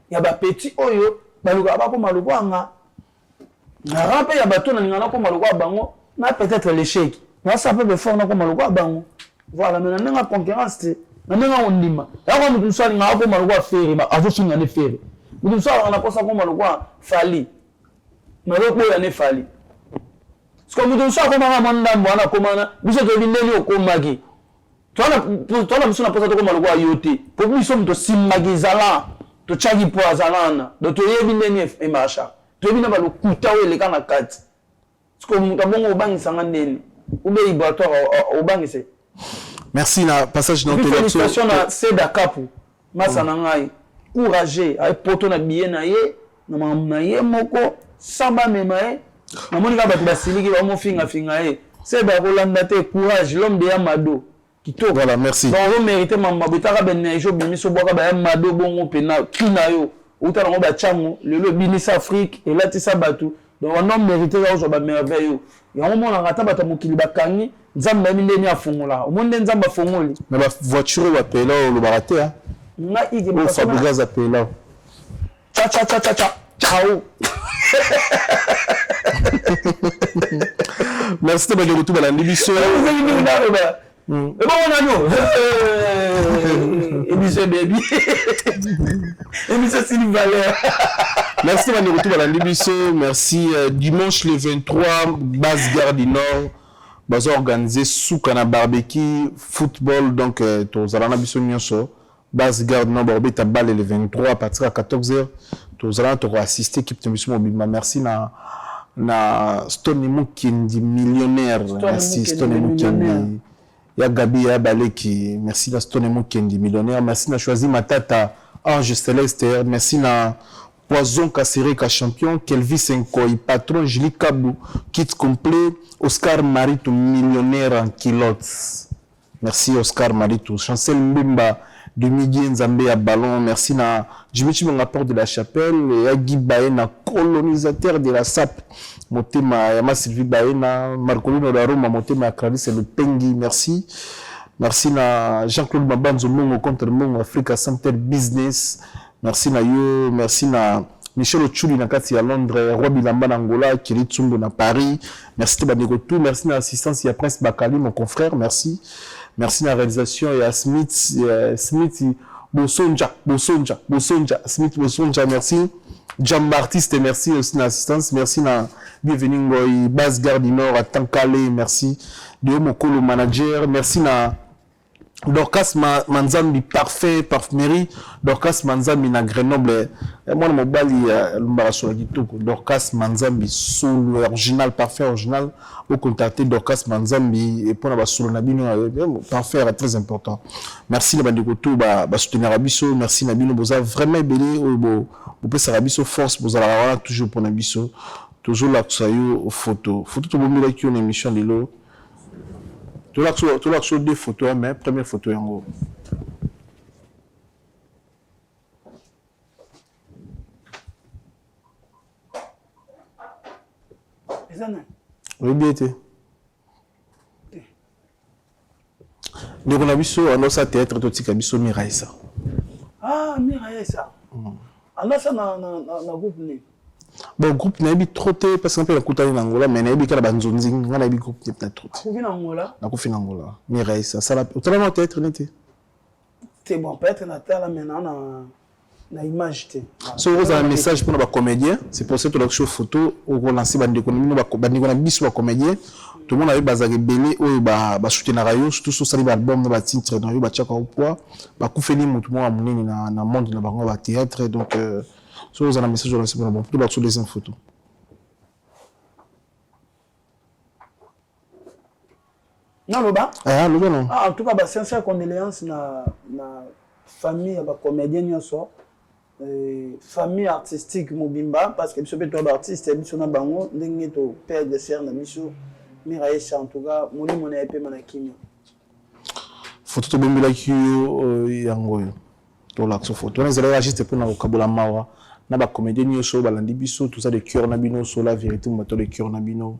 il y a ba petit oyo baluka ba ko maluko nga na rape ya bato na ngana ko maluko bango na peut-être l'échec na ça peut fort na ko maluko bango voilà maintenant nga concurrence na ndenge ondima yango mutu nsali nga akoma lokwa fere azofinga ne fere mutu nsali na kosa koma lokwa fali na lokoya ne fali siko mutu nsali akoma nga ndambo wana komana biso to bindeli okomaki tola biso na posa to koma lokwa yote po biso mutu simmaki zala to chaki po azalana do to yebi ndeni e marcha to yebi na ba lokuta o eleka na kati siko mutu abongo obangisa nga ndeni ube laboratoire obangise. Merci na passage dans félicitations à Seda Kapu masana ngai courageux ay poto na bien na ye na mam na ye moko samba memae na moni ka bato basiliki ba mo finga ye Seda Rolanda te courage l'homme de Amado kitoko. Voilà, merci. Donc on mérite mama betaka ben nejo bimiso boka ba Amado bongo pena kina yo utara ngo ba chango lelo binisa Afrique et là tisa batu donc on homme mérite ya zo ba merveilleux ya mo na ngata bata mokili bakangi nzamba mindeni afungola omonde nzamba fongoli mais ba voiture ba pela o lo barate hein na ige ba Fabregas a pela cha ciao merci de me retour à la biso et bon on a nous et biso baby et biso Sylvie Valère. Merci de me retour à la biso merci dimanche le 23 base gare du Nord bazo organiser soukana barbecue football donc tozalana biso nyonso base garde no barbeta balle le 23 à partir de 14h tozalana to assister équipe de biso mobima merci na Stone Mukendi millionnaire merci Stone Mukendi ya Gabi ya Baleki merci na Stone Mukendi millionnaire merci na choisi Matata Ange Céleste merci na Poison Kasereka champion Kelvis Nkoi patron Julie Kabou kit complet Oscar Marito millionnaire en kilotes merci Oscar Marito Chancel Mbimba de Midi Nzambe à ballon merci na Jimichi Monga porte de la chapelle et Agi Baena colonisateur de la SAP motema Yama Sylvie Baena Marcolino da Roma motema Clarisse Le Pengi merci na Jean-Claude Mabanzo Mongo contre Mongo Africa Center Business merci na yo merci na Michel Ochuli na kati à Londres, Roi Bilamba na Angola, Kiri Tsumbo na Paris. Merci de Baniko tout, merci na assistance ya Prince Bakali mon confrère, merci. Merci na réalisation ya Smith Bosonja, Smith Bosonja, merci. Jam Artiste, merci aussi na assistance, merci na bienvenue Ngoy Base Gare du Nord à Tankale, merci. De Mokolo manager, merci na Dorcas Manzambi parfait parfumerie Dorcas Manzambi na Grenoble moi mon bali l'embarasso la kitoko Dorcas Manzambi solo original parfait original au contacter Dorcas Manzambi et pour na solo na bino parfait très important merci les bandeko tout ba soutenir abiso merci na bino boza vraiment belé bo peut ça abiso force boza la toujours pour na biso toujours là ça yo photo to bomila ki une émission de l'eau. Tu l'as sur deux photos, mais première photo en haut. Oui, bien été. Donc on a vu ça, on a ça théâtre, tout ce qui a Miraïsa. Ah, Miraïsa. Alors ça na groupe né. Bon groupe n'a pas trop parce qu'on peut écouter en Angola mais n'a pas qu'à la banzonzi on a pas groupe n'a trop en Angola na kofi en Angola Mireille ça la totalement théâtre n'était c'est bon peut-être na tala maintenant na image té so vous avez un message pour nos comédiens c'est pour ça que l'action photo au relancer bande économie bandiko na biso ba comédien tout le monde avait bazaki belé ou ba soutenir rayo surtout sur ça album na ba titre na yo ba tchaka au poids ba kufeli mutu mo amunene na monde na bango ba théâtre donc so vous avez un message sur le bon pour la deuxième photo. Non Loba. Ah Loba non. Ah en tout cas bah sincère condoléances na famille ba comédien nyonso famille artistique mobimba parce que biso beto ba artiste biso na bango ndenge to père de sœur na biso Miraïsa en tout cas moni mona epé manakimyo. Photo to bombela ki yango yo. To la photo. On est juste pour na okabola mawa. Na ba comédien nyonso balandi biso tout ça de cœur na bino so la vérité moto de cœur na bino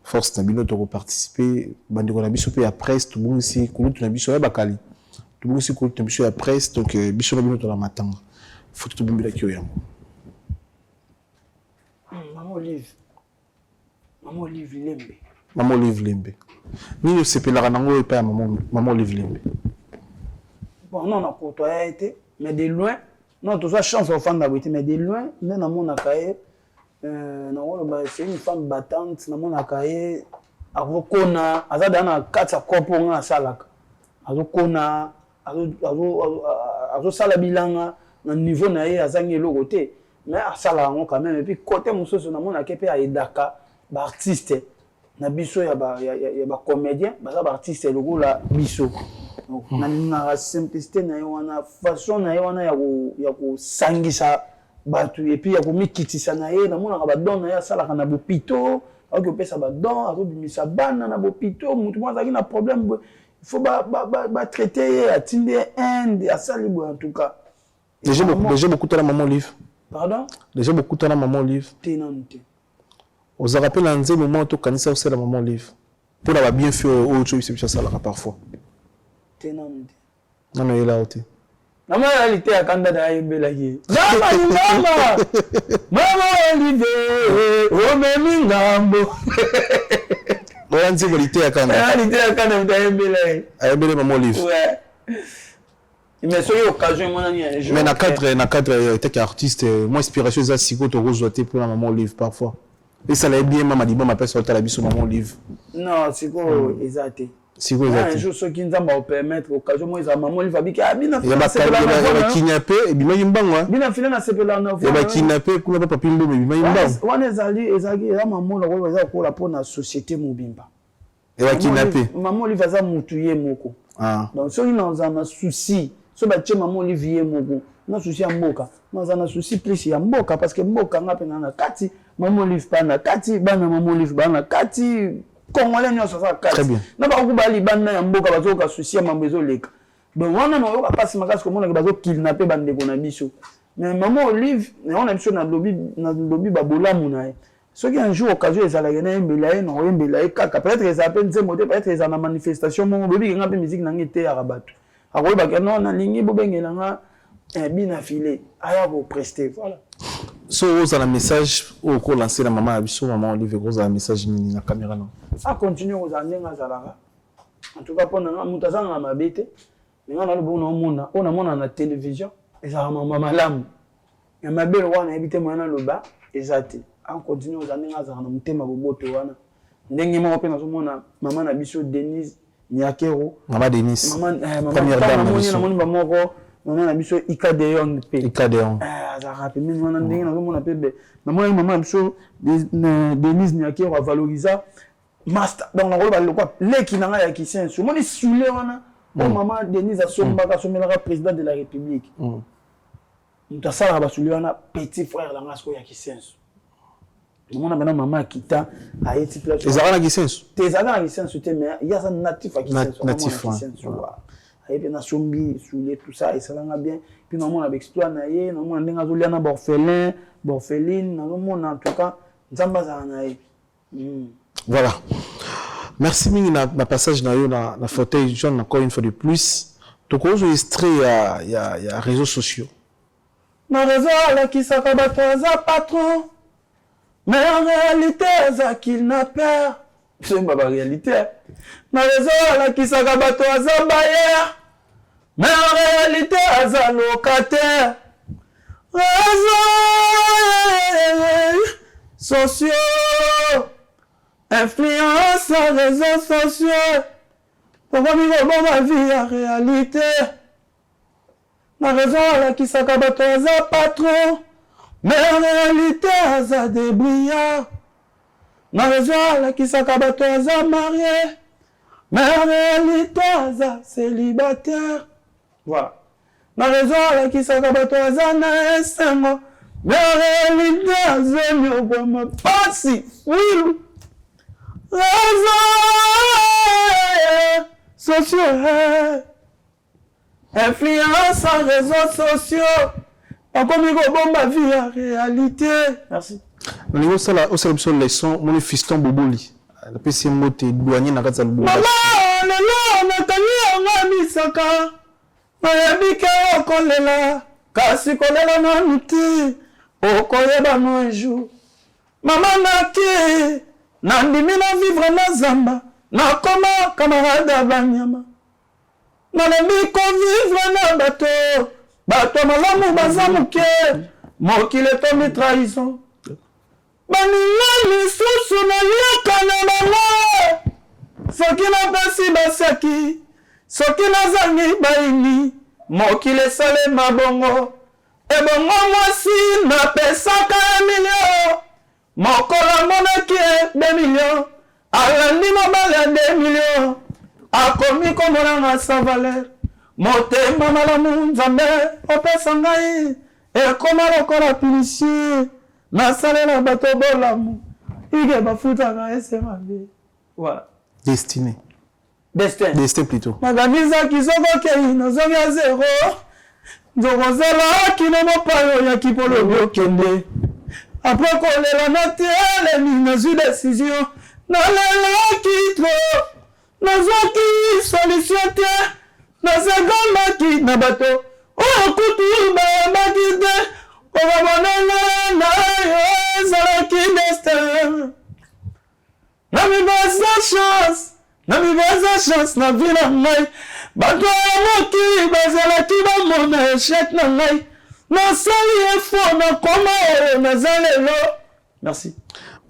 force na bino to participer bandiko na biso pe ya presse tout bon ici kulutu na biso ya bakali tout bon ici kulutu na biso ya presse donc biso na bino to la matanga faut tout bimbila kyo yango maman Olive Lembe nini sepelaka nango epa ya maman Olive Lembe bon non on a côtoyé été mais de loin non tu as chance au fan d'habiter mais de loin mais dans mon akaye c'est une femme battante dans mon akaye avokona azadana katsa kopo nga salaka azokona azosala bilanga na niveau na ye azangi eloko te mais asala yango quand même et puis côté mosusu namonaki mpe aedaka baartiste na biso ya bacomédien baza baartiste lokola biso nalingaka simplicité na ye wana façon na ye wana ya kosangisa bato et puis ya komikitisa na ye namonaka badon na ye asalaka na bopito akoki kopesa badon azobimisa bana na bopito motu moko azalaki na problème il faut batraite ye atindi ye inde asali boye en tout cas déjà beaucoup de la maman livre pardon déjà beaucoup de la maman livre tenante on se rappelle un des moments où kanisa aussi la maman livre pour avoir bien fait autre chose c'est ça là parfois tenante non mais il a été na ma réalité ya kandada ayembelaki mama olive omemi ngambo voilà une réalité ya kandada réalité ya kandada ayembelaki maman livre ouais mais soki occasion mona ni un jour mais na cadre tek artiste moi inspiration za siko to rejoiter pour la maman livre parfois et ça l'a bien maman dibo m'appelle sur la biso maman livre non siko ezate siko ezate un jour soki nzamba o permettre occasion moi za maman livre abiki abina ya ba kidnapper et bima yimbangwa bina file na sepela na ya ba kidnapper kuna pa papimbo bima yimbangwa wana ezali ya maman la ko za ko la pour na société mobimba et ba kidnapper maman livre za mutuye moko donc soki na souci so ba tche maman Olivier moko na souci ya mboka maza na souci plus ya mboka parce que mboka ngape na kati maman Olivier pa na kati bana maman Olivier ba na kati congolais nyoso sa kati très bien na ba ku bali bana ya mboka bazo ka souci ya mambezo leka donc wana no yoka passe makasi komona ke bazo kidnapper bande ko na biso mais maman Olivier on a biso na lobby babolamu na ye soki un jour occasion ezalaki na yembela ye na oyembela ye kaka peut-être ezala nze mote peut-être ezala na manifestation moko bobi nga mpe musique nangi te ya bato akoyebaka non nalingi bobengelanga bina file aya kopreste voilà so ozala message oyo kolancer na mama ya biso mama Olive kozala message nini na caméra non acontinue kozala ndenge azalaka en tout cas mpo nanga moto azalaka mabe te menga naloba oyo naomona oyo namona na télévision ezalaka mama malamu ya mabele wana nayebi te moya naloba eza te acontinue kozala ndenge azalaka na motema boboto wana ndenge moko mpe nazomona mama na biso Denise Nyakero Mama Denis première dame na moni ba moko mama na biso Ika de Young pe Ika de Young azara pe mini wana ndenge na mona pe be na moni mama na biso Denise Nyakero valoriser master donc na ko ba lokwa leki na ya kisenso moni sule wana o mama Denise asombaka somelaka président de la République mutasala ba sule wana petit frère la ngasko ya kisenso mona bana mama kita aiti place ezaka na kisenso te ezaka na kisenso te mais ya sa natif a kisenso natif ayebi na sombi soule tout ça esalanga bien puis namona baexploit na ye namona ndenge azolia na borpheline nazomona en tout cas nzambe azala na ye voilà merci mingi na passage na yo na fauteuil jaune encore une fois de plus tokozo extrait ya réseaux sociaux na réseau alakisaka bato aza patron mais en réalité, ça qu'il n'a peur. C'est pas la réalité. Na réseau alakisaka bato aza bailleur. Mais en réalité, aza locataire. Réseaux sociaux. Influence en réseaux sociaux. Pourquoi mi bon ma vie en réalité? Na réseau alakisaka bato aza patron. Mais en réalité, aza débrouillard. Na raison alakisaka bato aza marié. Mais en réalité, aza célibataire. Voilà. Na raison alakisaka bato aza na esengo. Mais en réalité, aza nyogwama pasi. Oui. Réseaux sociaux. Influence en réseaux sociaux. Comme il bomba vie en réalité. Merci. Au niveau ça là, au sein de leçon, mon fiston Boboli. La PC moté douanier na katsa lubu. Maman, lelo natani nga misaka. Mayabika okolela. Kasi kolela na muti. Okoyeba no un jour. Maman naki. Nandimi na vivre na zamba. Na koma camarade banyama. nalembi kovivre na bato malamu baza moke mokili etombi trahison baninga lisusu naliaka na bango soki napesi baseki soki nazangi bayini mokili esalema bongo ebongo mwasi napesaka 1 million mokolo amonaki 2 million alandi mobali ya 2 million akomi komonanga sans valeur motema malamu nzambe opesa ngai ekoma lokola punisie nasalela bato bolamu ike bafutaka ese mabe voilà Destiné. destin Destin plutôt. maganizaki sokokei nazoki ya 0 nzokozela kino mopayo ya kipolobi okende apres kolela natelemi nazwi décision nalelaki tro nazwaki solution te nazagambaki na bato oyo kutu bayambaki te okabonanga na yo ezalaki destin namibeza chance na vi na ngai bato ya mokili bazalaki bamona eshek na ngai nasali efo nakoma oyo naza lelo merci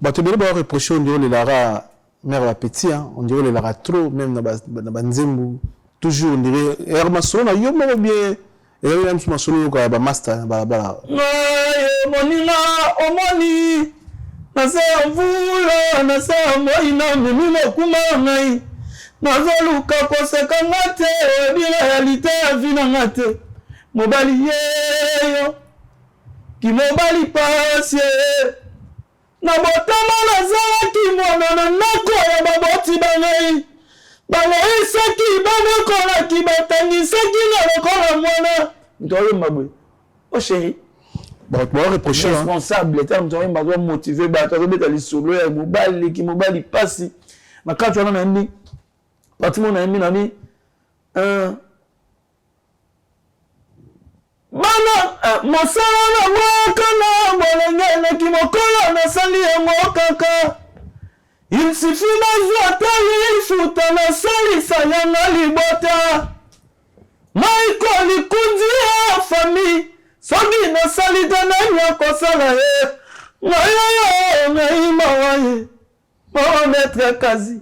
Bato bele ba reprocher on dirait les lara mère la petit hein, on dirait les lara trop même na banzembu toujours on dirait herma solo na yo mo bien et là même sur solo ko ba master bala moninga omoni nasa mvula nasa moina mimi mokuma ngai nazoluka kosekanga te bila realite ya vi na nga te mobali yeyo kimobali pasi na botama nazalaki mwana na ndako ya baboti bangai baloisaki bamekolaki batangisaki na lokola mwana ntoyemba boye o chéri ba reprocher responsable terme ntoyemba doit motiver bato azobeta lisolo ya mobali kimobali pasi na kati wana na ndi patimo na yembi nani bana mosala na mwaka na bolenge neki mokolo nasali yango kaka il suffit nazwa tali futa nasalisa yanga libota maiko likundi ya fami soki nasali te nani akosala ye ngayoyo ngai mawa ye mama maître kazi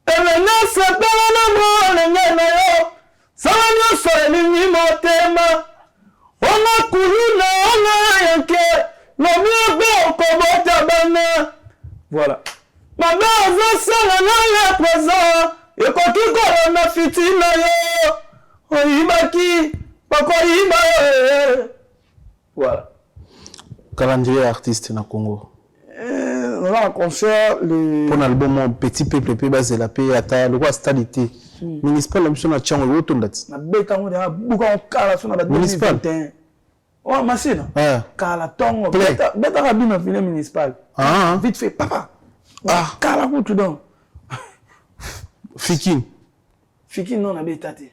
elenge sepela na molenge na yo sala nyonso elingi motema onga kulu na onga yanke lobi obe okobota bana voilà mabe ozosala na ya présent ekoki kolanda fiti na yo oyibaki bakoyiba voilà calendrier artiste na Congo. On a un concert pour l'album Petit Peuple pe bazela pe ata le roi stalité municipal mission na chango woto ndati na beta ngo da buka kala sona ba 2021 oh masina kala tongo beta rabina fine municipal vite fait papa kala ko tout donc Fikin non na beta te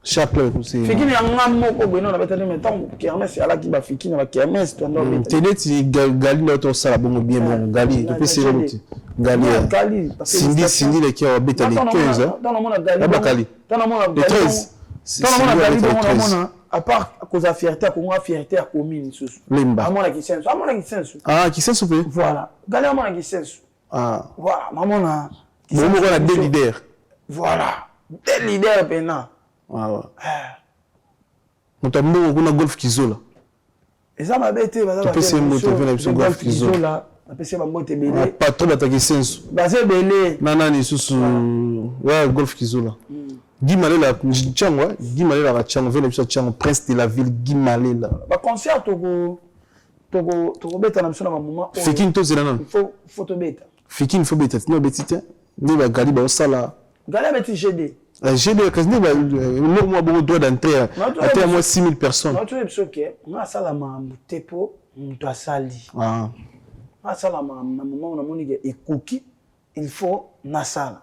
chapeau aussi Fikin ya ngamo ko beno na beta te mais tant kermesse ala ki ba Fikin ba kermesse to ndo beta teneti gali na to sala bongo bien bon gali to pese route gali sindi le kia beta les 15 ans dans mona gali bakali dans mona les 13 dans mona gali mona à part à cause de fierté ko nga fierté à commune susu lemba amona kisenso kisenso pe voilà gali amona kisenso voilà mamona bon on a deux leaders voilà des leaders pena mutambo kuna golf kizola eza mabete baza pese moto vena biso golf kizola apese bamote belé patron bataki senso baze belé nani susu ouais golf kizola Gimalela Chango Gimalela la Chango vena biso Chango prince de la ville Gimalela ba concert to beta na biso na moment Fikin to zela nan faut to beta Fikin faut beta no betite ne ba gali ba osala gali beti GD GD kasi ne ba no mo bo droit d'entrée à moi 6000 personnes non tu es biso ke na sala ma tepo mto asali asala ma moment na moni ke ekoki il faut na sala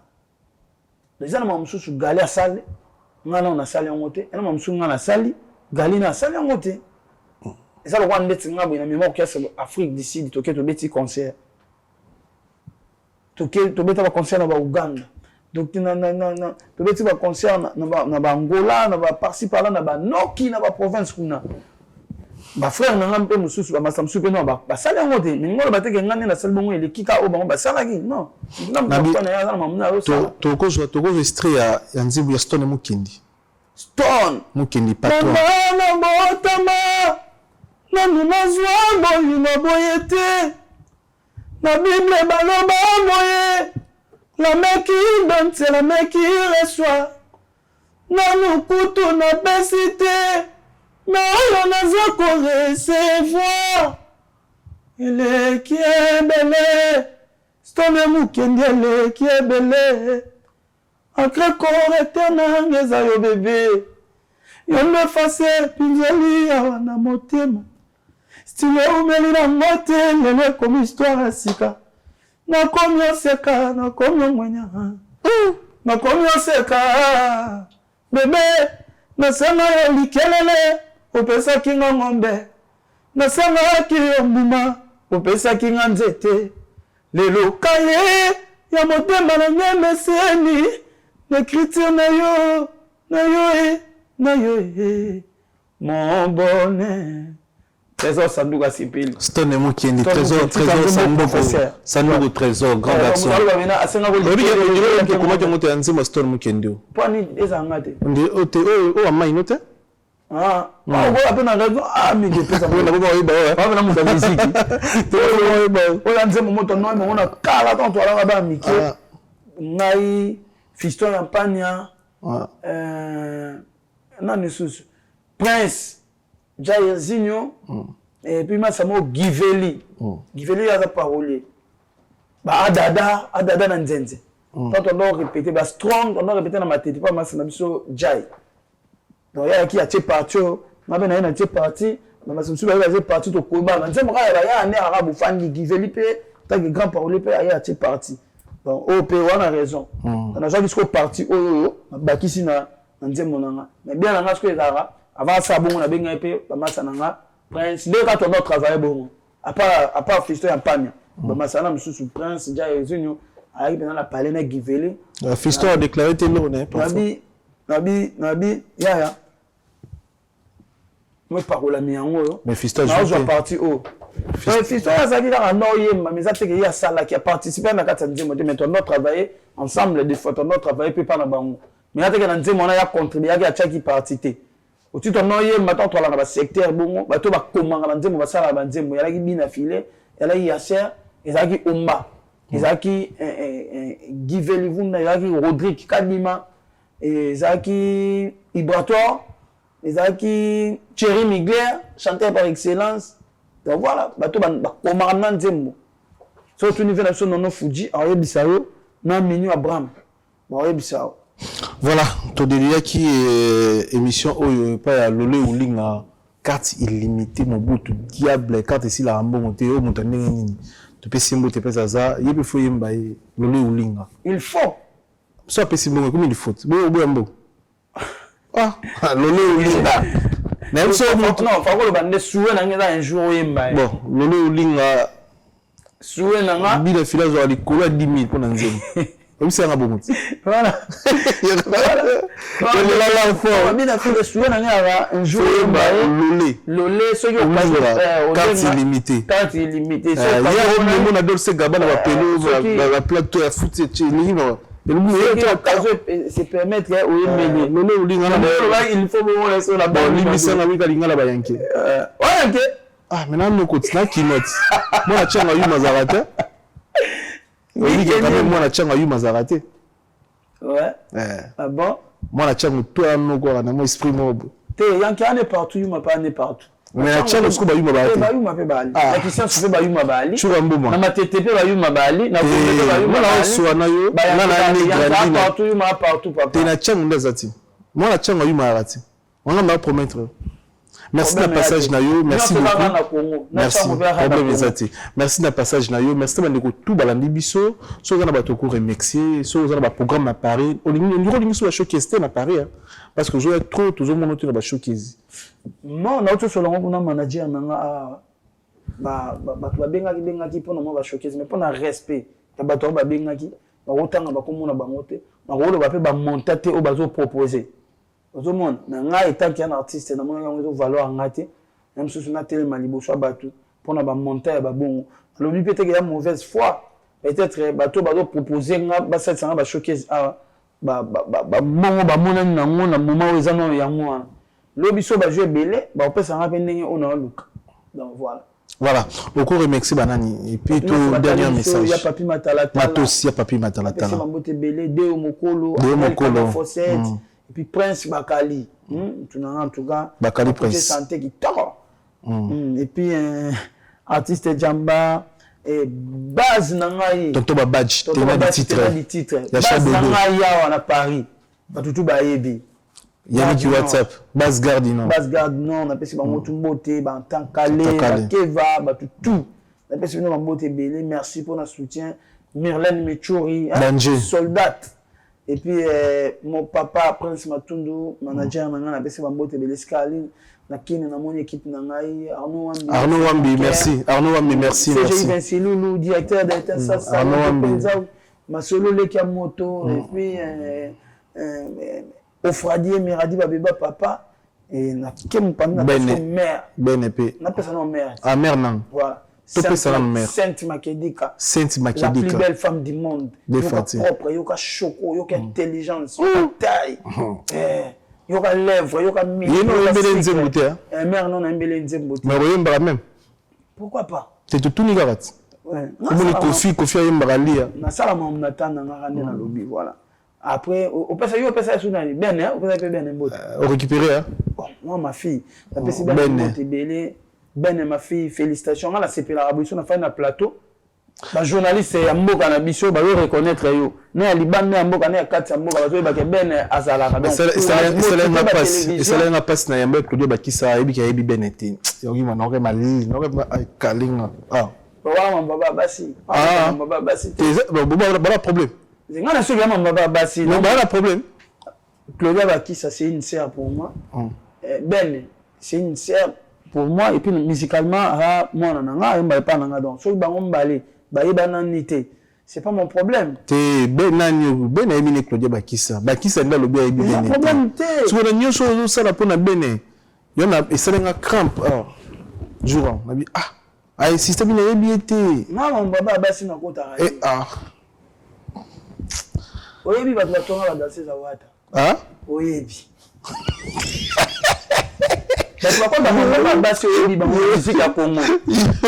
les gens na msusu gali asali ngana na sali ngote na msusu ngana sali gali na sali ngote eza lo kwande tsinga bo na mémoire orchestre Afrique du Sud to keto beti concert to beta ba concert na ba Uganda donc peut-être va concert na Angola na par-ci par là na Noki na province kuna ba frère na ngampe mususu ba masamsu pe no ba sala ngote ngolo bateke ngane na salbongo ele kika o ba sala ki non toko extrait ya nzibu ya Stone Mukendi patron na botama na nazwa boyi na boyete na Bible baloba moye la mec qui donne c'est la mec qui reçoit na nukutu na besite na oyo naza ko recevoir ele qui est belle Stone Mukendi ele qui est belle Ancré correcteur na ngeza yo bébé yo me fasse pinjeli ya na motema style umeli na mote lele comme histoire sika na komyo seka na komyo mwenya na komyo seka bébé na sanga yo likelele opesa kinga ngombe na sanga ki ombuma opesa kinga nzete lelo kaye ya motema na nyemeseni l'écriture na yo mon bonheur trésor sanduka sipili Stone Mukendi trésor sanduka trésor grand garçon comment tu montes en zema Stone Mukendi pani ezangate o amai note ah on apena raison mais je peux ça on va na musique on a nzema moto no on a kala ton toi là ba miki ngai Fiston Yampania, non, Prince, Jairzinho, et puis Massamo Giveli. Giveli a sa parole. Adada Nanzenze. Quand on doit répéter, strong, on doit répéter dans ma tête, pas Massamo Jai. Donc il y a qui a été parti, ma ben a été parti, ma Massamo a été parti au combat. Nanzenze, il y a un arabe fan Giveli, tant que grand parole, il y a été parti. Bon, on a raison. On a déjà jusqu'au parti, bakisi na nzemonanga. Mais bien là, ce que les arabes, avant ça, bon, on a bien épée, Masananga, Prince, les gars, on a travaillé bon. À part Fiston Yampania. Masana, monsieur sous Prince, déjà, ils ont arrivé dans la palais, na Giveli. Fiston a déclaré tes lots, hein, Nabi, ya. Moi, je parle à Miango. Mais Fiston, je suis parti haut. Fiston a dit dans Noye, mais ça fait qu'il y a ça là qui a participé à la carte de mais on a travaillé ensemble des fois, on a travaillé puis pas dans bango. Mais il y a que dans on a contribué à qui participé. Au titre Noye, maintenant toi là dans le secteur bongo, bah toi bah comment dans Nzemo va ça là dans Nzemo, il y a qui bien affilé, il y a Yasser, il y a qui Omba, il y a qui Giveli Vunda, il y a qui Rodrigue Kadima, il y a qui Ibratoire, il y a qui Thierry Migler, chanteur par excellence. Donc voilà, bato ba Nzemo. Surtout niveau national non Fuji, Aye Bissau, na menu Abraham. Aye Bissau. Voilà, to delia qui émission oyo pa ya lolé ou linga carte illimitée mon bout diable carte ici la rambo monté o montandé nini. To pe simbo te pesa za, yebe fo yemba lolé ou linga. Il faut. So pe simbo comme il faut. Bo yambo. Ah, lolé ou linga. Même so non, faut que le bande soué na ngeza un jour yemba. Bon, lolé ou linga soué na nga bi la filazo ali kola 10 000 pour Nzemo. Comme c'est un bon mot. Voilà. Un jour, lolé, ce qui est carte illimitée. Carte illimitée. Il y a un adolescent Gabon à la plateau à foot. Se permettre il faut laisser la bonne l'émission na wika lingala bayanke. Ouais, ah, maintenant nous continuons qui note. Moi la tchanga yu mazarate. Oui, quand même moi la tchanga yu mazarate. Ouais. Ah bon? Moi la tchanga toi no ko na mo esprit mob. Te yanki ane partout yu ma pas ane partout. Mais la tchanga sko ba yu mabali. Ba yu ma pe bali. La question se fait ba yu mabali. Chura mboma. Na matete pe ba yu mabali, na ko pe ba yu mabali. Na so na yo. Na ni grandi na partout yu ma partout papa. Te na tchanga ndazati. Moi la tchanga yu marati. On va promettre. Merci de passage na yo, merci beaucoup. Merci. Merci de passage na yo, merci de tout balandi biso. So na bato ko remercier, so na ba programme à Paris. On dit sur la showcase na Paris parce que je vais trop toujours mon autour na ba showcase. Non, na auto solo ngona manager nanga ba benga ki pona mo ba showcase mais pona respect. Ta bato ba benga ki ba otanga ba komona bango te. nakolo ba pe ba monter te o bazo proposer ozomona na nga etant qu'un artiste na mona yango valeur ngate même si na télé malibo so batu pona ba monter ba bon lobi peut-être qu'il y a mauvaise foi peut-être bato bazo proposer nga ba ça ba showcase ba mongo ba mona na ngona moment o ezano yango lobi so ba jouer belé ba opesa nga pe ndenge ona luka donc voilà beaucoup remercie banani et puis tout dernier message il y a papi matala matos il y a papi matala c'est mambote belé Deo Mokolo Fossette et puis Prince Bakali en tout cas Bakali Prince santé qui tord et puis artiste Jamba et base nangai tonto ba badge tena di titre base nangai ya na Paris batutu ba yebi Yannick WhatsApp base garde non on appelle ça bango tumbote ba tant calé ba keva ba tout on appelle ça bango belé merci pour notre soutien Myrlène Mechori soldat et puis mon papa Prince Matundu manager nanga on appelle ça bango belé Scaline na kine na mon équipe nangai Arnaud Wambi merci CJ Vinci Loulou directeur d'État ça Masolo Lekamoto et puis Ofradier Miradi Babeba papa et na kem pamina mère BNP na personne mère mère non voilà Sainte Makedika la plus belle femme du monde propre yoka choco yoka intelligence yoka taille yoka lèvres yoka mi mbele nzembote mère non mbele nzembote mais oyemba même pourquoi pas c'est tout ni garat ouais kofi ayemba lia na sala mon natana ngara na lobby voilà. Après, on peut ça sur ben, on peut ça ben mbot. On récupérer hein. Moi ma fille, ça peut si ben belé, ben ma fille, félicitations. On a CP la révolution, on a fait un plateau. Ba journaliste ya mboka na biso ba reconnaître yo. Na Liban na mboka na kati ya mboka ba ba ben azala ka. Ça n'a pas na yamba Claudio Bakisa ebi ka ebi benete. Yogi manore mali, nore kalinga. Wa baba basi. Baba basi. Baba problème. C'est un seul non, pas de problème. Claudia Bakisa, c'est une sœur pour moi. Ben, c'est une sœur pour moi. Et puis, musicalement, moi, je ne pas donc. Si je c'est pas mon problème. Ben aimé Claudia Bakisa. Bakisa est le bien aimé. Problème, tu vois, nous sommes ça pour la bene. Il y en a, et c'est un crampe. Jour, on a dit, ah, système il est bien été. Non, mon baba, c'est un côté. Oyebi ba tonga ba danser za wata. Oyebi. Parce que quand on va basi oyebi ba musique ya Congo.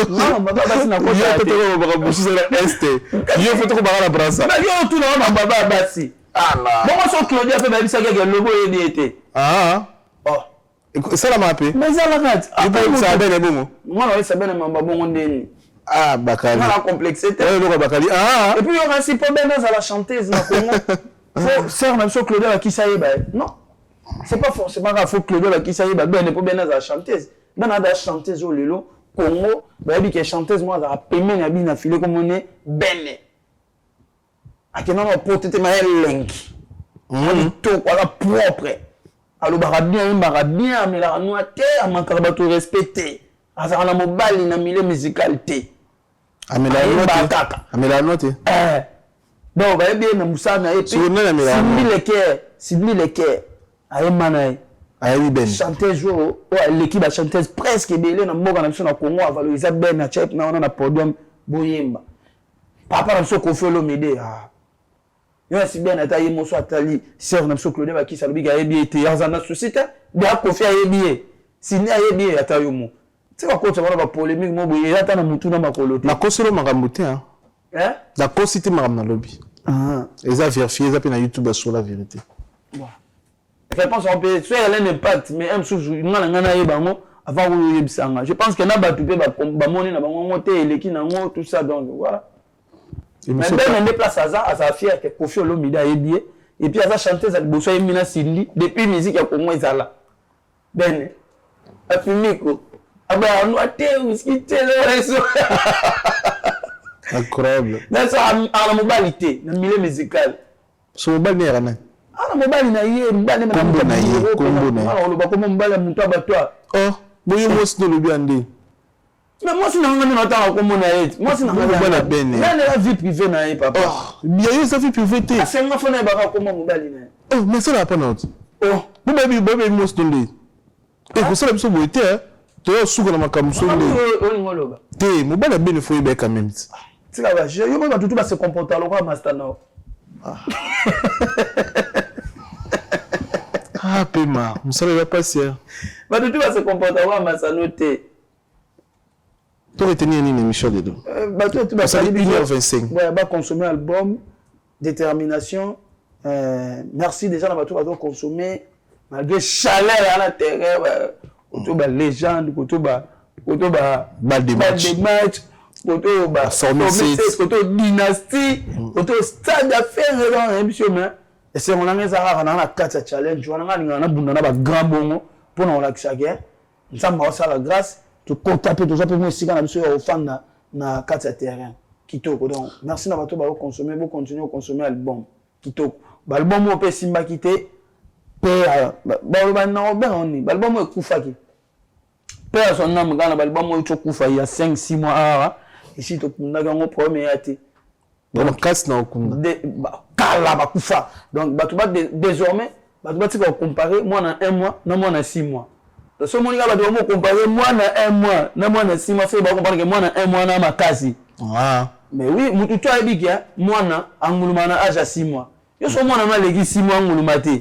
Non, baba basi na kota. Yo to ba busu za est. Yo foto ko ba la brasa. Ba yo tu na baba basi. Allah. Bon so Claudia fait ba bisa ke logo yebi été. Ça la mappé. Mais ça la rat. Après ça ben bon. Moi on ça ben mamba bon ndeni. Bakali. On a complexité. Bakali. Et puis, il y aura aussi pas bien à la chanteuse. Faut faire même chose Claudia qui ça y est. Non. C'est pas forcément grave. Faut Claudia qui ça y est. Ben, n'est pas bien à la chanteuse. Ben, à la chanteuse au Lelo, Congo, ben, il y a chanteuse, moi, ça a payé un habit, filé comme on est, ben. À quel moment, pour te mettre un link. On dit tout, voilà, propre. Alors, bien, mais la noité, à mon caractère tout respecté. À ça, on a mon bal, il a mis les musicalités. Amela note. Donc, va bien na musana et puis Sidney Leker. Aye manaï. Aye ben. Chanteuse jour l'équipe a chanteuse presque belé na mboka na biso na Congo a valoriser ben na chep na on a podium boyemba. Papa na biso Koffi Olomide Yo si bien ataye moso atali sœur na biso Claudia Bakisa lobi ga yebi été yazana société bien Koffi ayebi. Sidney ayebi atayo mo. C'est quoi quand tu vas avoir polémique moi boye ata na mutu na makolo te. Na kosolo makambo te hein. La cosité makambo na lobby. Eza vérifier eza pe na YouTube sur la vérité. Bon. Réponse on peut soit elle a un impact mais un sous ngana yebango avant ou yebisanga. Je pense que na ba tupé ba moni na bango moté eleki na ngo tout ça donc voilà. Mais ben on déplace à ça fier que Koffi Olomide a yebié et puis à ça chanter ça bosso yemina Sidney depuis musique ya Congo ezala. Ben a publico on a incroyable. Mais ça a la mobilité, la milieu musical. So mobile n'est rien. La mobile na yé, mobile na combo na. Alors le bako mobile muto abatwa. Boye mos no lobi ande. Mais moi, si je n'ai pas comme mon aïe, moi, si je n'ai pas ben. Il y a la vie privée, papa. Bien, il y a sa vie privée. C'est un enfant qui va comme mon mobile. Oh, mais ça n'a pas notre. Oh, vous m'avez dit, moi, c'est un lit. Et pour ça, la personne qui était, tu as sous la macabre. Tu es, mon bal a bien fait bien quand même. C'est là, je vais tout se comporter à l'oral, Master. Ah, Pema, on ne savait pas si. Mais tout va se comporter à l'oral, Master. Tu aurais tenu une émission de deux. Tu vas 1h25. Ouais, bah consommer album, détermination. Merci déjà dans tout consommer malgré chaleur à la terre. Autour de légende, autour de balle de match, autour de dynastie, autour de stade d'affaires dans l'émission. Et c'est mon ami Zara dans la 4 challenge. On a un grand bon pour nous relaxer. Nous sommes la grâce. Tu contactes tout ça pour moi ici quand je suis au fan na 4 terrain kitoko donc merci na bato ba consommer bo continuer à consommer album kitoko ba album on peut simba quitter pe ba na ben on ba album ekufa ki pe son nom quand ba album on ekufa il y a 5-6 mois ici to kunda ngo premier ati donc casse na okunda kala ba kufa donc bato ba désormais bato ba ti ko comparer moi na 1 mois na moi na 6 mois. Ce monde va devoir comparer moi na 1 mois, na moi na 6 mois, fait comparer que moi na 1 mois na ma kasi. Ah. Mais oui, mutu to abi kia moi na anguluma na âge à 6 mois. Yo so moi na ma legi 6 mois anguluma te.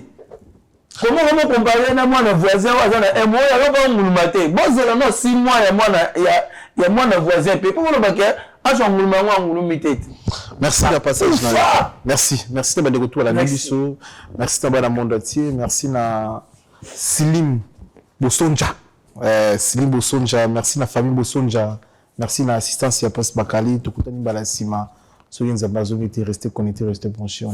Comment on va comparer na moi na voisin ou na 1 mois ya pas anguluma te. Bon c'est là 6 mois ya moi na ya moi na voisin pe. Comment on va kia âge anguluma ou angulumi te. Merci de passage. Merci de retour à la Nabiso. Merci de la monde entier. Merci na Silim Bosonja. Silim Bosonja, merci la famille Bosonja. Merci l'assistance à Post Bakali, tout le monde. Soyez en Amazon, restez connectés, restez branchés.